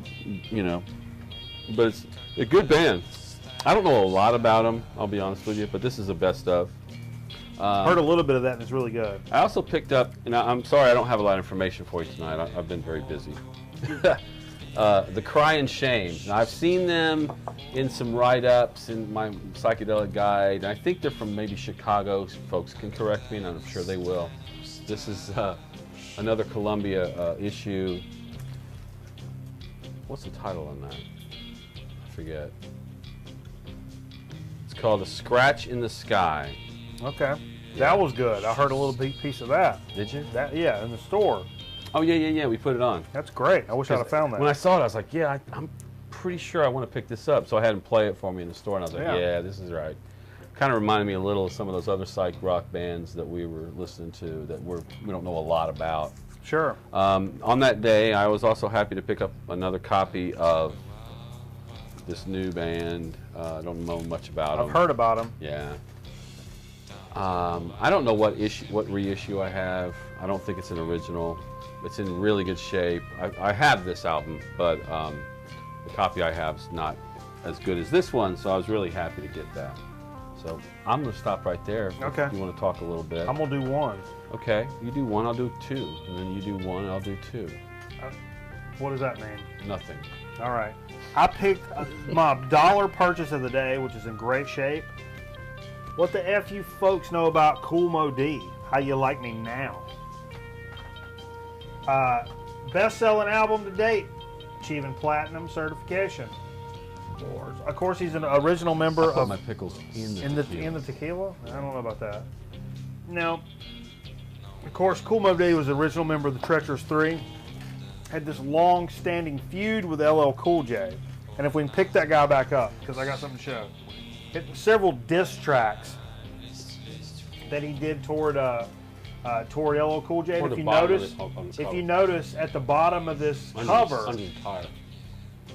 but it's a good band. I don't know a lot about them, I'll be honest with you, but this is the best of. Heard a little bit of that, and it's really good. I also picked up, and I'm sorry I don't have a lot of information for you tonight. I've been very busy. The Crying Shame. Now, I've seen them in some write-ups in my psychedelic guide. I think they're from maybe Chicago. Folks can correct me, and I'm sure they will. This is another Columbia issue. What's the title on that? I forget. It's called A Scratch in the Sky. Okay. That was good. I heard a little piece of that. Did you? Yeah, in the store. Oh, yeah, we put it on. That's great. I wish I'd have found that. When I saw it, I was like, yeah, I'm pretty sure I want to pick this up. So I had him play it for me in the store, and I was like, yeah, this is right. Kind of reminded me a little of some of those other psych rock bands that we were listening to that we don't know a lot about. Sure. On that day, I was also happy to pick up another copy of this new band. I don't know much about them. I've heard about them. Yeah. I don't know what reissue I have. I don't think it's an original. It's in really good shape. I have this album, but the copy I have is not as good as this one, so I was really happy to get that. So I'm going to stop right there. Okay. If you want to talk a little bit. I'm going to do one. Okay. You do one, I'll do two. And then you do one, I'll do two. What does that mean? Nothing. All right. I picked my dollar purchase of the day, which is in great shape. What the F you folks know about Kool Moe Dee? How You Like Me Now? Best-selling album to date, achieving platinum certification. Of course, he's an original member of my pickles in the tequila. I don't know about that. Now, of course, Kool Moe Dee was the original member of the Treacherous Three. Had this long-standing feud with LL Cool J, and if we can pick that guy back up, because I got something to show. Hit several diss tracks that he did toward LL Cool J. And if you notice at the bottom of this cover,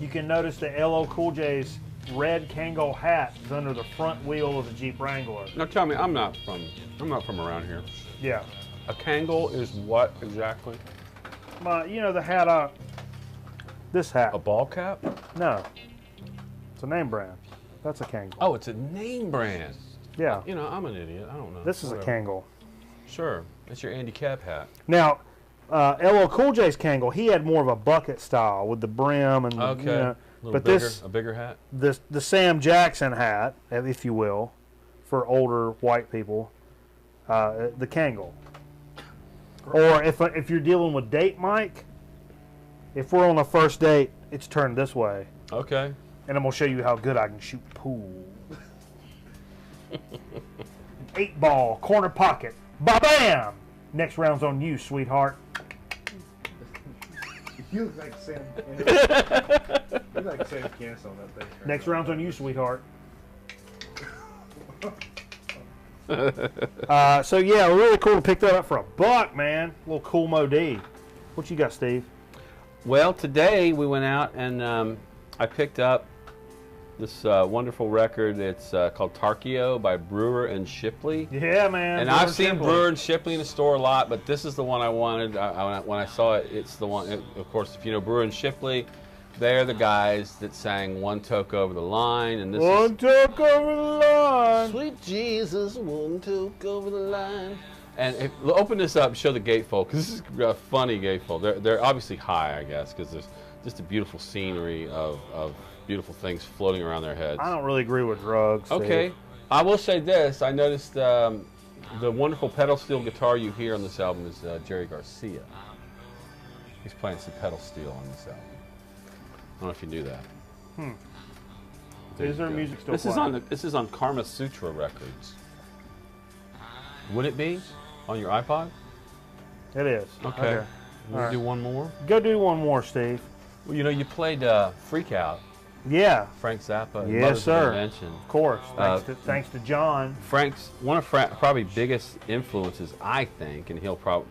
you can notice that LL Cool J's red Kangol hat is under the front wheel of the Jeep Wrangler. Now tell me, I'm not from around here. Yeah. A Kangol is what exactly? You know the hat. This hat. A ball cap? No. It's a name brand. That's a Kangol. Oh, it's a name brand. Yeah. You know, I'm an idiot. I don't know. This is a Kangol. Sure. It's your Andy Cap hat. Now, LL Cool J's Kangol, he had more of a bucket style with the brim and okay. You know, but a bigger hat. The Sam Jackson hat, if you will, for older white people, the Kangol. Or if you're dealing with date Mike, if we're on a first date, it's turned this way. Okay. And I'm gonna show you how good I can shoot pool. 8-ball, corner pocket, ba-bam! Next round's on you, sweetheart. You look like Sam. You look like Sam Cass on that thing. Next round's on you, sweetheart. So yeah, really cool to pick that up for $1, man. Little Kool Moe Dee. What you got, Steve? Well, today we went out and I picked up this wonderful record. It's called Tarkio by Brewer and Shipley. Yeah, man. And I've seen Brewer and Shipley in the store a lot, but this is the one I wanted. When I saw it, it's the one. Of course, if you know Brewer and Shipley, they're the guys that sang "One Toke Over the Line," and this One Toke Over the Line. Sweet Jesus, one toke over the line. And open this up, and show the gatefold, because this is a funny gatefold. They're obviously high, I guess, because there's just a beautiful scenery of beautiful things floating around their heads. I don't really agree with drugs. Okay. Steve. I will say this. I noticed the wonderful pedal steel guitar you hear on this album is Jerry Garcia. He's playing some pedal steel on this album. I don't know if you knew that. Is there music still this playing? This is on Karma Sutra Records. Would it be on your iPod? It is. Okay. All right. Do one more? Go do one more, Steve. Well, you know, you played Freak Out. Yeah. Frank Zappa. Yes, Mothers sir. of Invention. Of course. Thanks to John. Frank's one of probably biggest influences, I think, and he'll probably.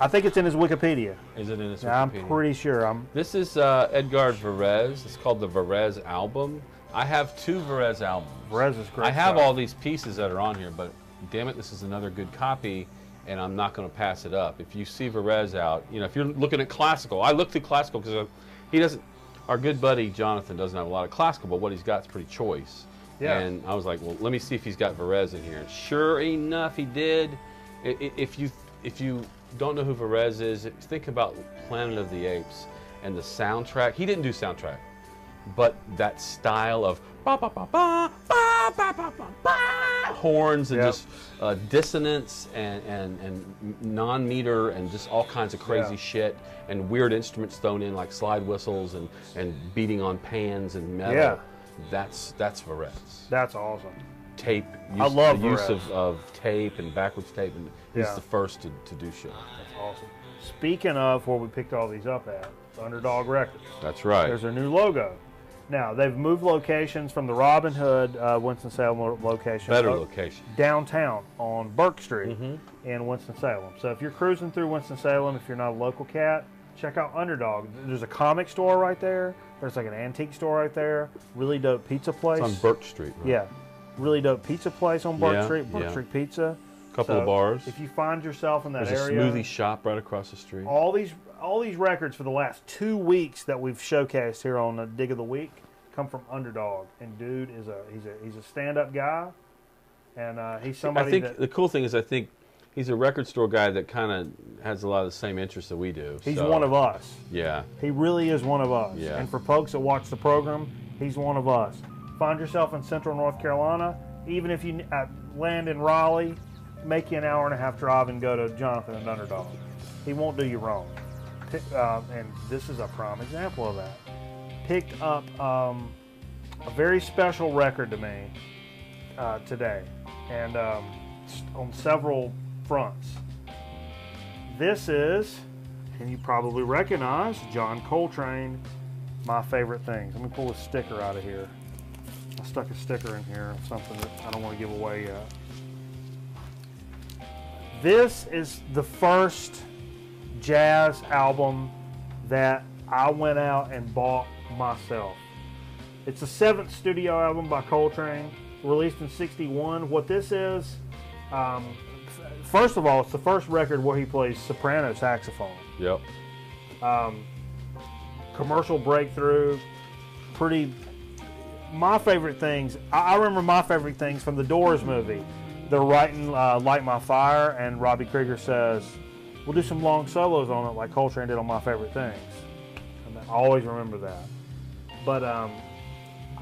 I think it's in his Wikipedia. Is it in his Wikipedia? I'm pretty sure. This is Edgar Varese. It's called the Varese album. I have 2 Varese albums. Varese is great. I have all these pieces that are on here, but damn it, this is another good copy, and I'm not going to pass it up. If you see Varese out, you know, if you're looking at classical, I look through classical because he doesn't. Our good buddy Jonathan doesn't have a lot of classical, but what he's got is pretty choice. Yeah. And I was like, well, let me see if he's got Varese in here. And sure enough, he did. If you don't know who Varese is, think about Planet of the Apes and the soundtrack. He didn't do soundtrack, but that style of ba ba ba ba ba ba ba ba ba horns and just dissonance and non-meter and just all kinds of crazy shit and weird instruments thrown in like slide whistles and beating on pans and metal. Yeah. That's Varese. That's awesome. Tape. I love the Varese. use of tape and backwards tape, and he's the first to do shit. That's awesome. Speaking of where we picked all these up at, Underdog Records. That's right. There's a new logo. Now, they've moved locations from the Robin Hood, Winston-Salem location. Better location. Downtown on Burke Street in Winston-Salem. So if you're cruising through Winston-Salem, if you're not a local cat, check out Underdog. There's a comic store right there. There's like an antique store right there. Really dope pizza place. It's on Burke Street. Right? Yeah. Really dope pizza place on Burke Street. Burke Street Pizza. Couple of bars. If you find yourself in that There's area. There's a smoothie shop right across the street. All these records for the last 2 weeks that we've showcased here on the Dig of the Week come from Underdog. And dude is he's a stand-up guy, and he's somebody. I think the cool thing is I think he's a record store guy that kind of has a lot of the same interests that we do. He's one of us. Yeah. He really is one of us. Yeah. And for folks that watch the program, he's one of us. Find yourself in Central North Carolina, even if you land in Raleigh, make you an hour and a half drive and go to Jonathan and Underdog. He won't do you wrong. And this is a prime example of that. Picked up a very special record to me today, and on several fronts. This is, and you probably recognize, John Coltrane, My Favorite Things. Let me pull a sticker out of here. I stuck a sticker in here of something that I don't want to give away yet. This is the first jazz album that I went out and bought myself. It's the 7th studio album by Coltrane, released in '61. What this is, first of all, it's the first record where he plays soprano saxophone. Yep. Commercial breakthrough, pretty. My favorite things, I remember My Favorite Things from the Doors movie. They're writing Light My Fire, and Robbie Krieger says, we'll do some long solos on it like Coltrane did on My Favorite Things. And I always remember that. But I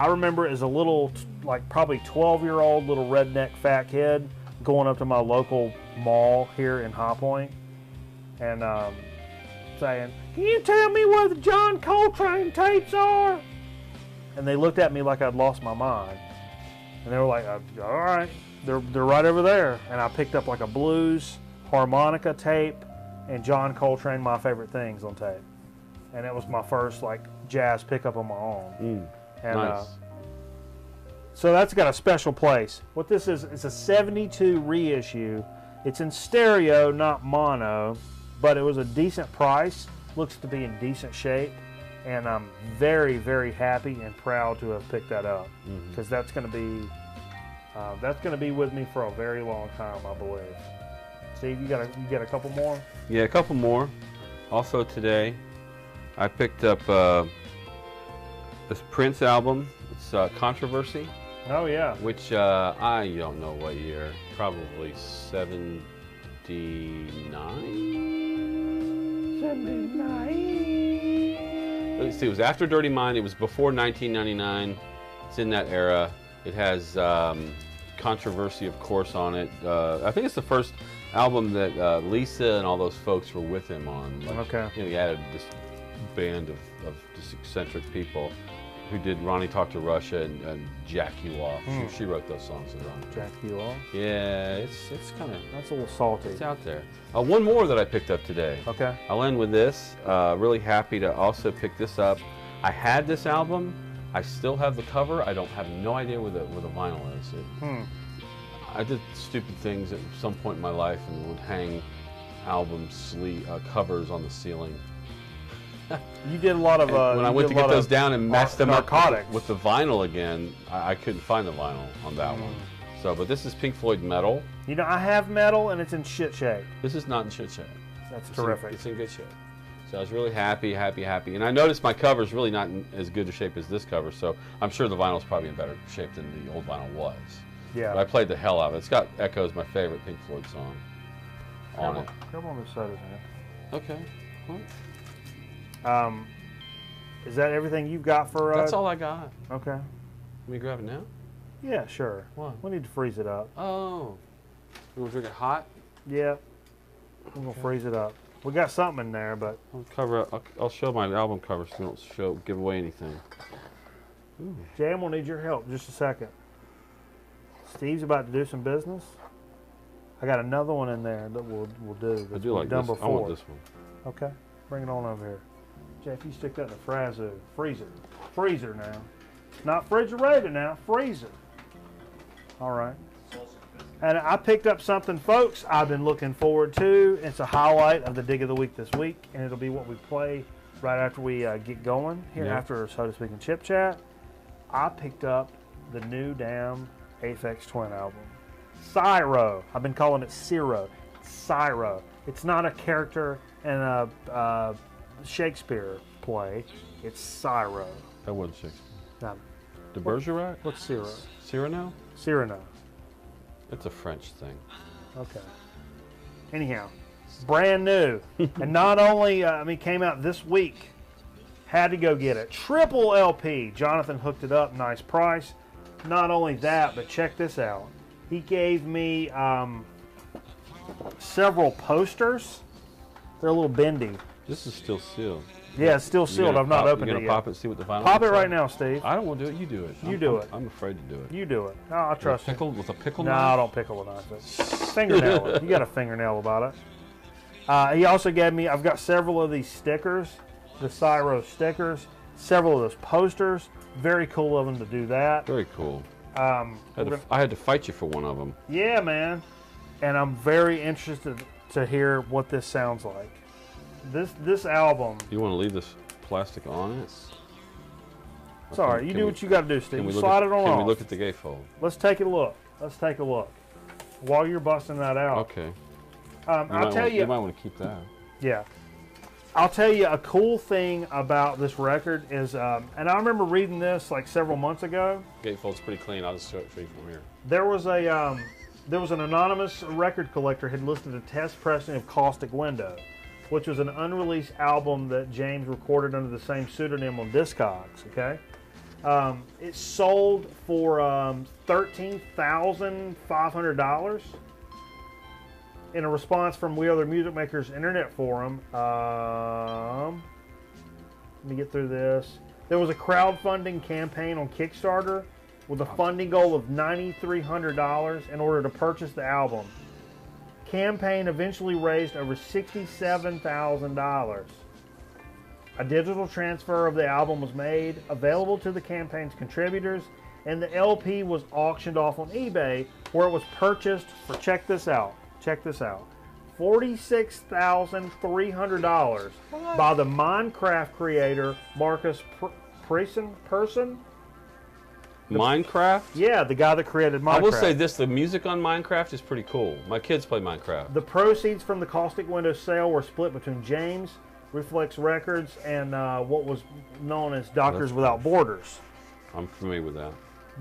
remember as a little, like probably 12-year-old little redneck fat kid going up to my local mall here in High Point and saying, can you tell me where the John Coltrane tapes are? And they looked at me like I'd lost my mind. And they were like, all right, they're right over there. And I picked up like a blues harmonica tape and John Coltrane My Favorite Things on tape. And it was my first like jazz pickup on my own. And, nice. So that's got a special place. What this is, it's a 72 reissue. It's in stereo, not mono, but it was a decent price. Looks to be in decent shape. And I'm very, very happy and proud to have picked that up, because that's going to be with me for a very long time, I believe. Steve, you got a couple more? Yeah, a couple more. Also today, I picked up this Prince album. It's Controversy. Oh yeah. Which I don't know what year. Probably 79. 79. Let's see, it was after Dirty Mind. It was before 1999. It's in that era. It has Controversy, of course, on it. I think it's the first album that Lisa and all those folks were with him on. Like, okay. You know, he added this band of just eccentric people who did Ronnie Talk to Russia and Jack You Off. She wrote those songs with Ronnie. Jack You Off? Yeah, it's kind of... That's a little salty. It's out there. One more that I picked up today. Okay. I'll end with this. Really happy to also pick this up. I had this album. I still have the cover. I have no idea where the vinyl is. I did stupid things at some point in my life and would hang album covers on the ceiling. You did a lot of when I went to get those down and match them up narcotics with the vinyl again, I couldn't find the vinyl on that one. So, but this is Pink Floyd Metal. You know, I have metal and it's in shit shape. This is not in shit shape. That's terrific. It's in good shape. So I was really happy. And I noticed my cover's really not in as good a shape as this cover, so I'm sure the vinyl's probably in better shape than the old vinyl was. Yeah. But I played the hell out of it. It's got Echo's my favorite Pink Floyd song on it. Come on this side of it. Okay. Well, is that everything you've got for... that's all I got. Okay. Let me grab it now? Yeah, sure. What? We need to freeze it up. Oh. You want to drink it hot? Yeah. We're going to freeze it up. We got something in there, but... I'll show my album cover so we don't give away anything. Ooh. Jam will need your help in just a second. Steve's about to do some business. I got another one in there that we'll do. I do like this. Before. I want this one. Okay. Bring it on over here. Jeff, you stick that in the freezer. Freezer now. Not refrigerator now, freezer. All right. And I picked up something, folks, I've been looking forward to. It's a highlight of the Dig of the Week this week, and it'll be what we play right after we get going here after, so to speak, in Chip Chat. I picked up the new damn Aphex Twin album. Cyro. I've been calling it Ciro. Cyro. It's not a character in a Shakespeare play. It's Cyro. That wasn't Shakespeare. Now, De Bergerac? what's Ciro? Cyrano? Cyrano. It's a French thing. Okay. Anyhow, brand new. And not only, came out this week. Had to go get it. Triple LP. Jonathan hooked it up. Nice price. not only that, but check this out. He gave me several posters. They're a little bendy. This is still sealed. Yeah, it's still sealed. I've not opened it yet. You gonna pop it, see what the vinyl? Pop it right now, Steve. I don't want to do it. You do it. You do it. I'm afraid to do it. You do it. No, I trust you. With a pickle No, knife? I don't pickle a knife. Fingernail it. You got a fingernail about it. He also gave me, I've got several of these stickers, the Cyro stickers, several of those posters. Very cool of him to do that. Very cool. I had to fight you for one of them. Yeah, man. And I'm very interested to hear what this sounds like. This album. You want to leave this plastic on it? Sorry, you do what you got to do, Steve. You slide it on off. Can we look at the gatefold? Let's take a look. Let's take a look. While you're busting that out. Okay. I'll tell you. You might want to keep that. Yeah. I'll tell you a cool thing about this record is, and I remember reading this like several months ago. Gatefold's pretty clean. I'll just show it for you from here. There was an anonymous record collector had listed a test pressing of Caustic Window, which was an unreleased album that James recorded under the same pseudonym on Discogs. Okay, it sold for $13,500. In a response from We Other Music Makers Internet Forum, let me get through this. There was a crowdfunding campaign on Kickstarter with a funding goal of $9,300 in order to purchase the album. Campaign eventually raised over $67,000. A digital transfer of the album was made available to the campaign's contributors, and the LP was auctioned off on eBay, where it was purchased for, check this out, $46,300 by the Minecraft creator Marcus Persson. Minecraft? Yeah, the guy that created Minecraft. I will say this, the music on Minecraft is pretty cool. My kids play Minecraft. The proceeds from the Caustic Window sale were split between James, Reflex Records, and what was known as Doctors Without Borders. I'm familiar with that.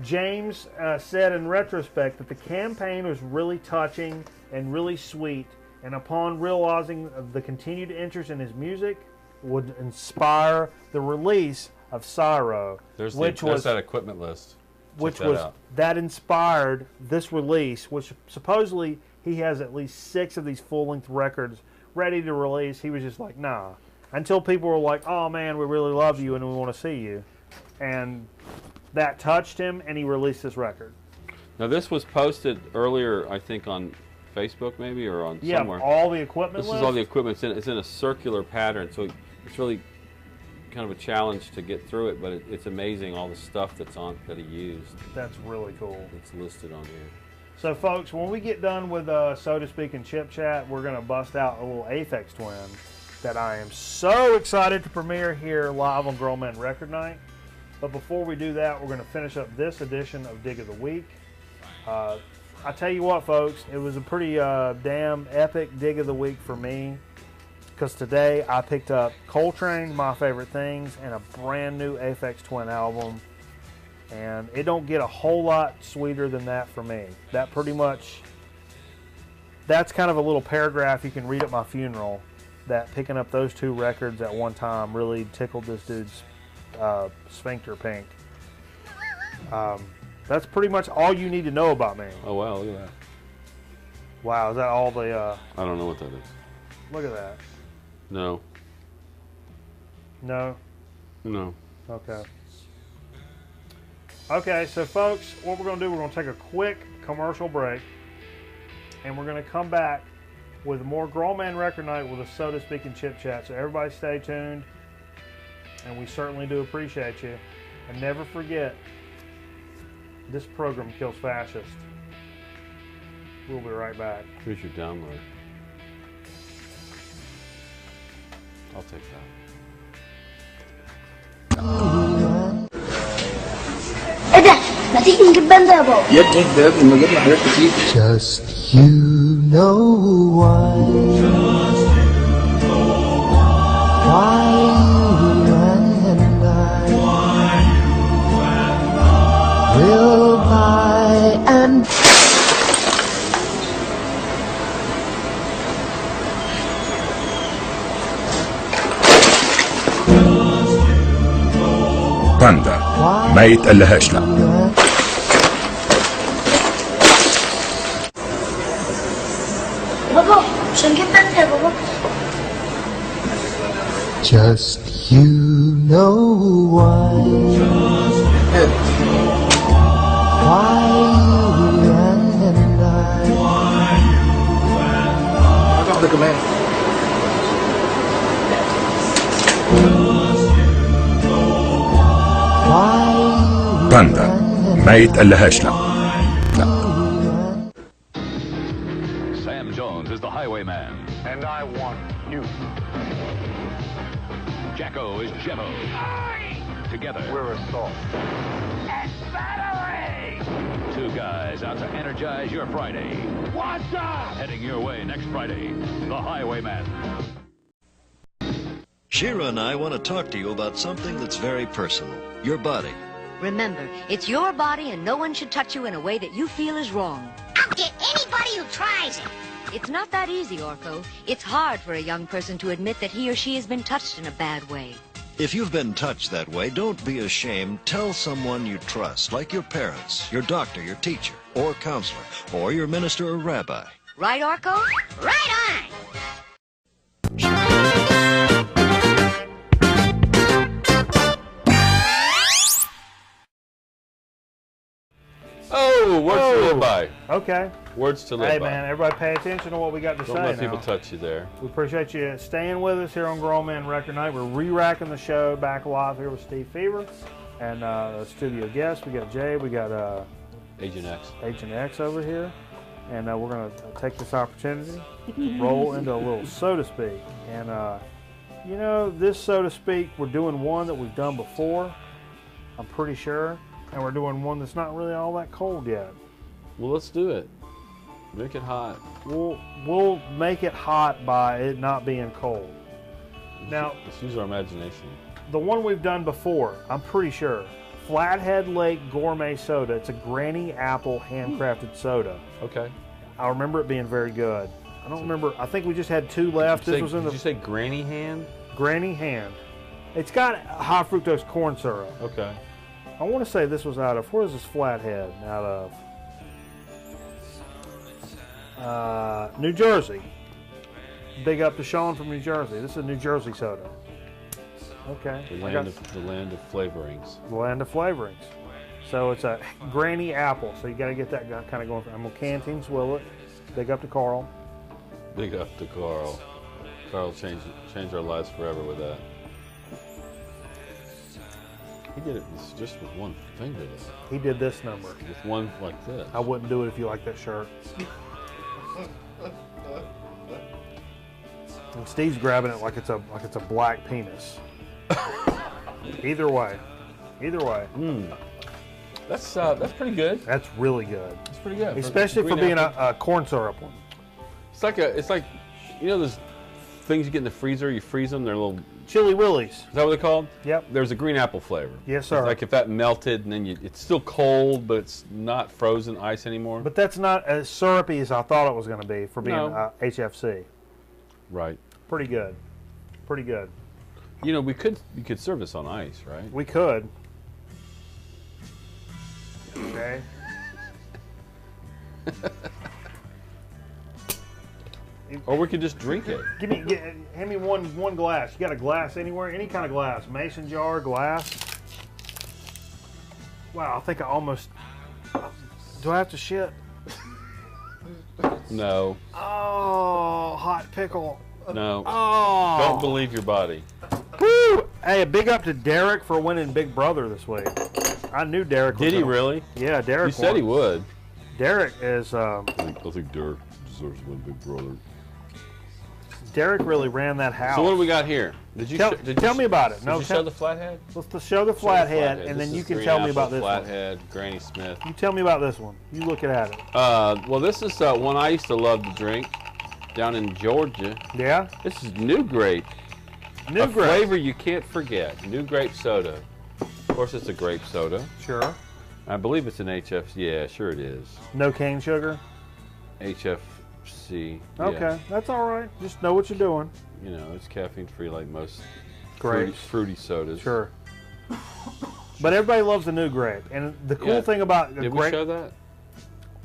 James said in retrospect that the campaign was really touching and really sweet, and upon realizing the continued interest in his music would inspire the release of Cyro, There's that equipment list. That inspired this release, which supposedly he has at least 6 of these full-length records ready to release. He was just like, nah, until people were like, oh man, we really love you and we want to see you, and that touched him, and he released this record. Now this was posted earlier, I think, on Facebook maybe, or on somewhere. Yeah, all the equipment This is all the equipment. It's in a circular pattern, so it's really kind of a challenge to get through it, but it's amazing all the stuff that he used. That's really cool. It's listed on here. So folks, when we get done with So to Speak and Chip Chat, we're going to bust out a little Aphex Twin that I am so excited to premiere here live on Grown Man Record Night. But before we do that, we're going to finish up this edition of Dig of the Week. I tell you what, folks, it was a pretty damn epic Dig of the Week for me, because today I picked up Coltrane, My Favorite Things, and a brand new Aphex Twin album, and it don't get a whole lot sweeter than that for me. That pretty much, that's kind of a little paragraph you can read at my funeral, that picking up those 2 records at one time really tickled this dude's sphincter pink. That's pretty much all you need to know about me. Oh wow, look at that. Wow, is that all the I don't know what that is. Look at that. No. No? No. Okay. Okay, so folks, what we're going to do, we're going to take a quick commercial break, and we're going to come back with more Grown Man Record Night with a So to Speak and Chip Chat. So everybody stay tuned, and we certainly do appreciate you. And never forget, this program kills fascists. We'll be right back. Here's your download. I'll take that. ايه ده؟ ما تيجي نجيب باندا يا بابا. يا ابني ده لما جبنا حاجات كتير. Just you know why you and I will buy and باندا ما يتقلهاش لا. Baba, singit bende baba. Just you know why. Why you and I. Out of the command. Why باندا ما يتقلهاش لا. Sam Jones is the highwayman. And I want you. Jacko is Jimmo. Together, We're assault. two guys out to energize your Friday. Watch out! Heading your way next Friday, the highwayman. Shira and I want to talk to you about something that's very personal. Your body. Remember, it's your body and no one should touch you in a way that you feel is wrong. I'll get anybody who tries it. It's not that easy, Orko. It's hard for a young person to admit that he or she has been touched in a bad way. If you've been touched that way, don't be ashamed. Tell someone you trust, like your parents, your doctor, your teacher, or counselor, or your minister or rabbi. Right, Orko? Right on. Oh, words to live by. Okay. Words to live Hey, by. man, everybody pay attention to what we got to Don't say let now. people touch you there. We appreciate you staying with us here on Grown Man Record Night. We're re-racking the show back live here with Steve Fever and studio guests. We got Jay, we got Agent X. Agent X over here. And we're going to take this opportunity, roll into a little so to speak. And, you know, this so to speak, we're doing one that we've done before, I'm pretty sure. And we're doing one that's not really all that cold yet. Well, let's do it. Make it hot. We'll make it hot by it not being cold. Now, let's use our imagination. The one we've done before, I'm pretty sure, Flathead Lake Gourmet Soda. It's a Granny Apple handcrafted soda. Okay. I remember it being very good. I don't remember. I think we just had two left. Did This you say Granny Hand? Granny Hand. It's got high fructose corn syrup. Okay. I want to say this was out of, where is this Flathead out of? New Jersey. Big up to Sean from New Jersey. This is a New Jersey soda. Okay. The land of flavorings. The land of flavorings. So it's a Granny Apple. So you got to get that kind of going. I'm gonna canteen swill it. Big up to Carl. Big up to Carl. Carl changed our lives forever with that. He did it just with one finger, though. He did this number. With one like this. I wouldn't do it if you like that shirt. And Steve's grabbing it like it's a black penis. Either way. That's pretty good. That's really good. It's pretty good, especially for being a corn syrup one. It's like, you know those things you get in the freezer. You freeze them. They're little Chili Willies. Is that what they're called? Yep. There's a green apple flavor. Yes, sir. It's like if that melted and then it's still cold, but it's not frozen ice anymore. But that's not as syrupy as I thought it was going to be for being HFC. Right. Pretty good. Pretty good. You know, you could serve this on ice, right? We could. Okay. Or we could just drink it. Hand me one glass. You got a glass anywhere? Any kind of glass. Mason jar, glass. Wow, I think I almost... Do I have to shit? No. Oh, hot pickle. No. Oh. Don't believe your body. Woo! Hey, a big up to Derek for winning Big Brother this week. I knew Derek was Did he really? Yeah, Derek You said he would. Derek is... I think Derek deserves to win Big Brother. Derek really ran that house. So what do we got here? Did you tell me about it? Did you show the flathead? Let's show the flathead, and then you can tell me about this flathead, Granny Smith. You tell me about this one. You look at it. Well, this is one I used to love to drink down in Georgia. Yeah? This is New Grape. New Grape. Flavor you can't forget. New Grape soda. Of course, it's a grape soda. Sure. I believe it's an HF. Yeah, sure it is. No cane sugar? HFC. Okay, yeah. That's all right. Just know what you're doing. You know, it's caffeine free like most Grapes. fruity sodas. Sure. But everybody loves the New Grape. And the cool thing about Did we show that?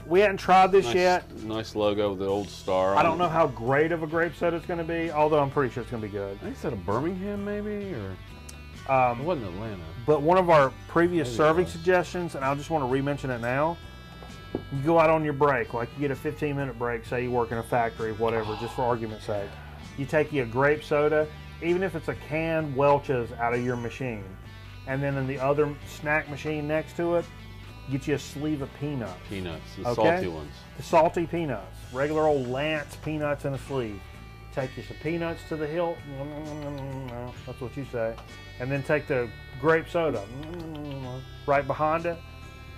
We hadn't tried this yet. Nice logo with the old star. I don't know how great of a grape soda it's going to be, although I'm pretty sure it's going to be good. I think it's out of Birmingham, maybe, or it wasn't Atlanta. But one of our previous serving suggestions, and I just want to re-mention it now. You go out on your break, like you get a 15-minute break, say you work in a factory, whatever, just for argument's sake. You take you a grape soda, even if it's a canned Welch's out of your machine, and then in the other snack machine next to it, get you a sleeve of peanuts. Peanuts, the salty ones. The salty peanuts. Regular old Lance peanuts in a sleeve. Take you some peanuts to the hilt. That's what you say. And then take the grape soda right behind it.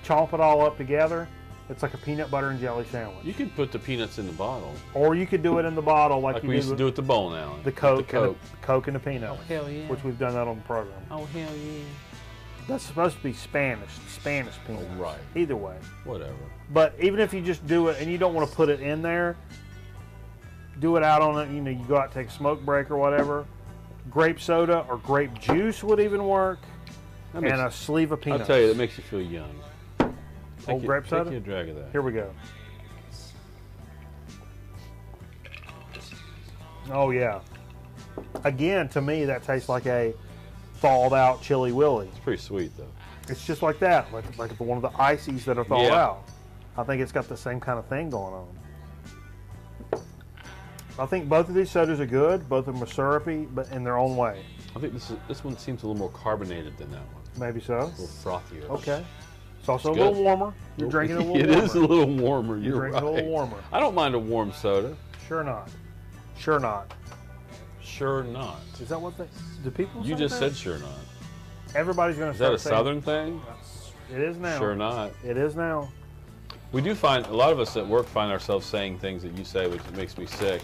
Chomp it all up together. It's like a peanut butter and jelly sandwich. You could put the peanuts in the bottle. Or you could do it in the bottle like you we used to do at the bowling alley. The Coke, the Coke and the peanuts. Oh, hell yeah. Which we've done that on the program. Oh, hell yeah. That's supposed to be Spanish peanuts. Oh, right. Either way. Whatever. But even if you just do it and you don't want to put it in there, do it out on it. You know, you go out, take a smoke break or whatever. Grape soda or grape juice would even work. And a sleeve of peanuts. I'll tell you, that makes you feel young. Grape soda? Take you a drag of that. Here we go. Oh, yeah. Again, to me, that tastes like a thawed out Chili Willy. It's pretty sweet, though. It's just like that, like one of the ices that are thawed out. I think it's got the same kind of thing going on. I think both of these sodas are good. Both of them are syrupy, but in their own way. I think this one seems a little more carbonated than that one. Maybe so. A little frothier. Okay. It's also a little warmer. You're drinking a little warmer. It is a little warmer. You're right. Drinking a little warmer. I don't mind a warm soda. Sure not. Sure not. Sure not. Is that what do people say? You just said sure not. Everybody's going to start saying. Is that a Southern thing? It is now. Sure not. It is now. We do find, a lot of us at work find ourselves saying things that you say, which makes me sick.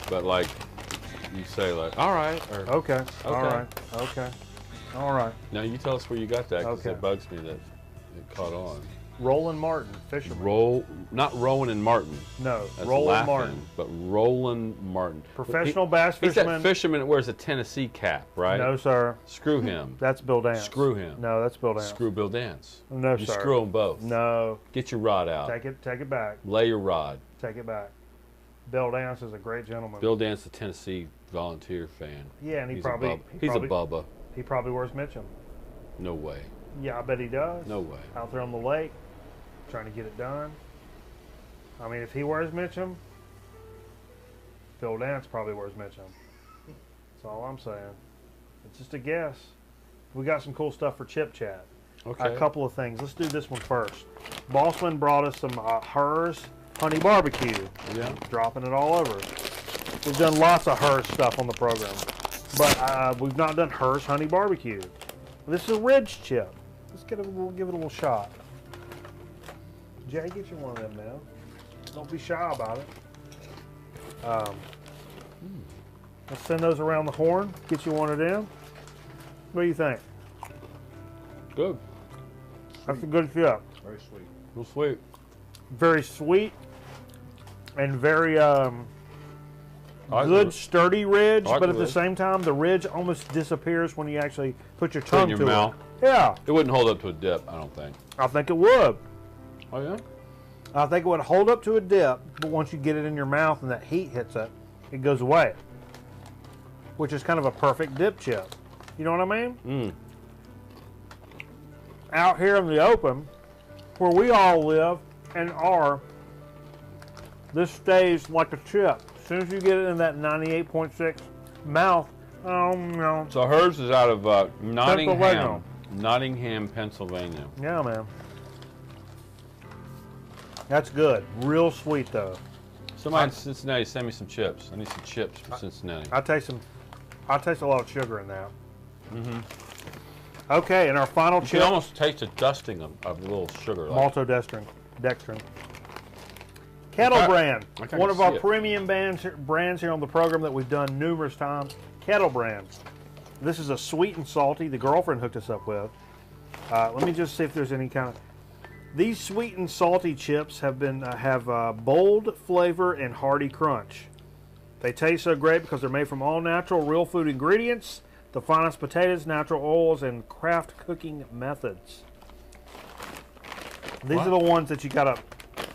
But like, you say like, all right. Or, okay. All right. Okay. All right. Now you tell us where you got that, because Okay. it bugs me that it caught on. Roland Martin, fisherman. Not Rowan and Martin. No, That's Roland laughing, Martin. But Roland Martin. Professional bass He's fisherman. that fisherman that wears a Tennessee cap, right? No, sir. Screw him. That's Bill Dance. Screw him. No, that's Bill Dance. Screw Bill Dance. No, you sir. Screw them both. No. Get your rod out. Take it back. Lay your rod. Take it back. Bill Dance is a great gentleman. Bill Dance, the Tennessee volunteer fan. Yeah, and he's a bubba. He probably wears Mitchum. No way. Yeah, I bet he does. No way. Out there on the lake, trying to get it done. I mean, if he wears Mitchum, Bill Dance probably wears Mitchum. That's all I'm saying. It's just a guess. We got some cool stuff for Chip Chat. Okay. A couple of things. Let's do this one first. Bossman brought us some Hers honey barbecue. Yeah. Dropping it all over. We've done lots of Hers stuff on the program, but we've not done Hers honey barbecue. This is a ridge chip. Let's give it a little shot. Jay, get you one of them now. Don't be shy about it. Let's send those around the horn. Get you one of them. What do you think? Good. That's a good chip. Very sweet. Real sweet. Very sweet and very good sturdy ridge, but at the same time the ridge almost disappears when you actually put your tongue in your to mouth. it. Yeah. It wouldn't hold up to a dip, I don't think. I think it would. Oh yeah? I think it would hold up to a dip, but once you get it in your mouth and that heat hits it, it goes away. Which is kind of a perfect dip chip. You know what I mean? Mm. Out here in the open, where we all live and are, this stays like a chip. As soon as you get it in that 98.6 mouth, no. So hers is out of Nottingham, Pennsylvania. Yeah, man. That's good. Real sweet, though. Somebody in Cincinnati, send me some chips. I need some chips from Cincinnati. I taste a lot of sugar in that. Mm-hmm. Okay, and our final chip. You can almost taste a dusting of a little sugar. Maltodextrin. Kettle Brand. One of our premium brands here on the program that we've done numerous times. Kettle Brand. This is a sweet and salty. The girlfriend hooked us up with. Let me just see if there's any kind of. These sweet and salty chips have bold flavor and hearty crunch. They taste so great because they're made from all natural, real food ingredients, the finest potatoes, natural oils, and craft cooking methods. These are the ones that you gotta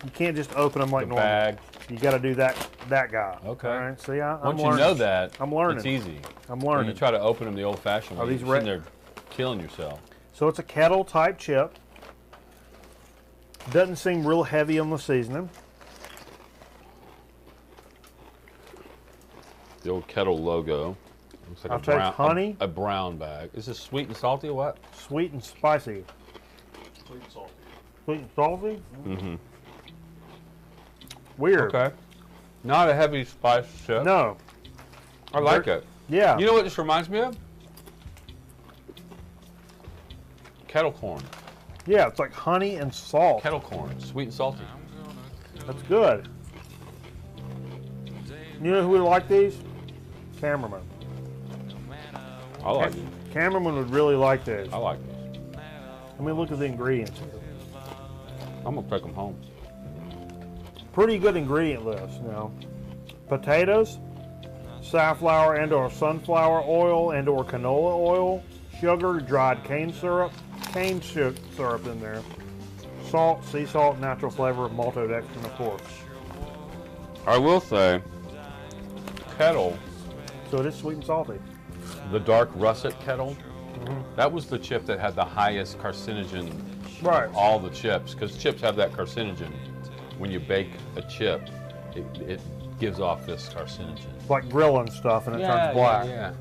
You can't just open them like the normal. bag. You got to do that guy. Okay. All right. See, I'm Once learning. you know that, I'm learning. it's easy. I'm When learning. you try to open them the old-fashioned way, these you're sitting there killing yourself. So it's a kettle type chip. Doesn't seem real heavy on the seasoning. The old kettle logo. Looks like I'll take honey. A brown bag. Is this sweet and salty or what? Sweet and spicy. Sweet and salty. Sweet and salty? Mm-hmm. Weird. Okay. Not a heavy spice chip. No. I like it. Yeah. You know what this reminds me of? Kettle corn. Yeah, it's like honey and salt. Kettle corn. Sweet and salty. That's good. You know who would like these? Cameraman. I like it. Cameraman would really like these. I like these. Let me look at the ingredients. I'm going to take them home. Pretty good ingredient list, you know. Potatoes, safflower and or sunflower oil and or canola oil, sugar, dried cane syrup in there, salt, sea salt, natural flavor, maltodextrin, of course. I will say, kettle, So it is sweet and salty. the dark russet kettle, that was the chip that had the highest carcinogen Right. of all the chips, because chips have that carcinogen. When you bake a chip, it gives off this carcinogen. Like grilling stuff and it turns black. Yeah.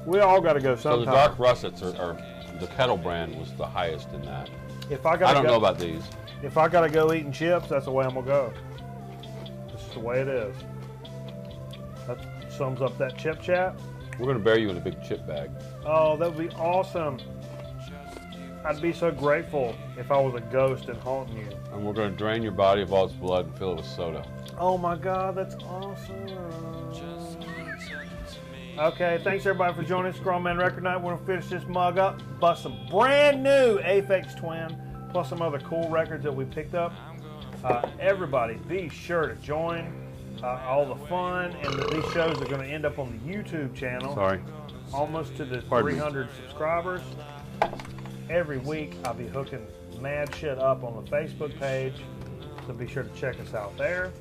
We all got to go So sometime. the dark russets are the kettle brand was the highest in that. If I gotta I don't go, know about these. If I gotta go eating chips, that's the way I'm gonna go. This is the way it is. That sums up that chip chat. We're going to bury you in a big chip bag. Oh, that would be awesome. I'd be so grateful if I was a ghost and haunting you. And we're going to drain your body of all its blood and fill it with soda. Oh my God, that's awesome. Okay, thanks everybody for joining us. Scrollman Record Night. We're gonna finish this mug up, bust some brand new Aphex Twin, plus some other cool records that we picked up. Everybody, be sure to join all the fun, and these shows are going to end up on the YouTube channel. Sorry. Almost to the 300 subscribers. Every week, I'll be hooking mad shit up on the Facebook page, so be sure to check us out there.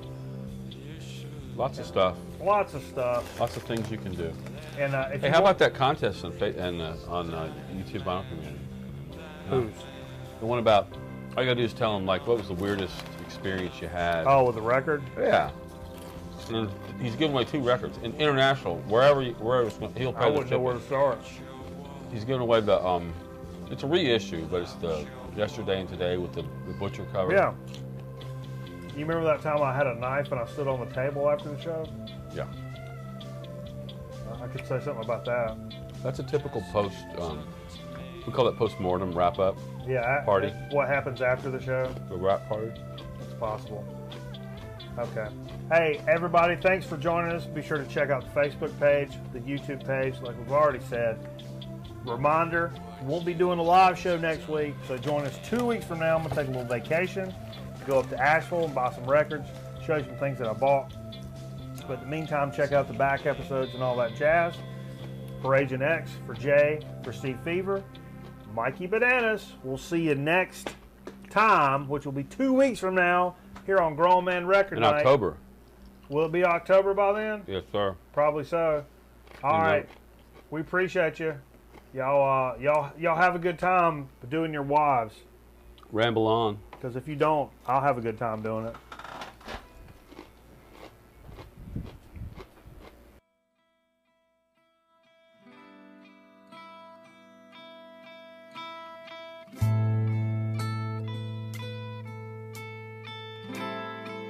Lots of stuff. Lots of stuff. Lots of things you can do. And if Hey, you how want- about that contest on YouTube Vinyl Community? Whose? The one about, all you gotta do is tell them, like, what was the weirdest experience you had? Oh, with the record? Yeah. And he's giving away 2 records. In international, wherever it's going, he'll pay I the wouldn't know where to start. He's giving away the, it's a reissue, but it's the Yesterday and Today with the butcher cover. Yeah. You remember that time I had a knife and I stood on the table after the show? Yeah. I could say something about that. That's a typical post, we call it post-mortem wrap-up. Yeah. Party. What happens after the show? The wrap party. It's possible. Okay. Hey, everybody, thanks for joining us. Be sure to check out the Facebook page, the YouTube page, like we've already said. Reminder, we won't be doing a live show next week, so join us 2 weeks from now. I'm going to take a little vacation, go up to Asheville and buy some records, show you some things that I bought. But in the meantime, check out the back episodes and all that jazz. For Agent X, for Jay, for Steve Fever, Mikey Bananas. We'll see you next time, which will be 2 weeks from now, here on Grown Man Record Night. In October. Will it be October by then? Yes, sir. Probably so. All right. We appreciate you. Y'all have a good time doing your wives. Ramble on. Because if you don't, I'll have a good time doing it.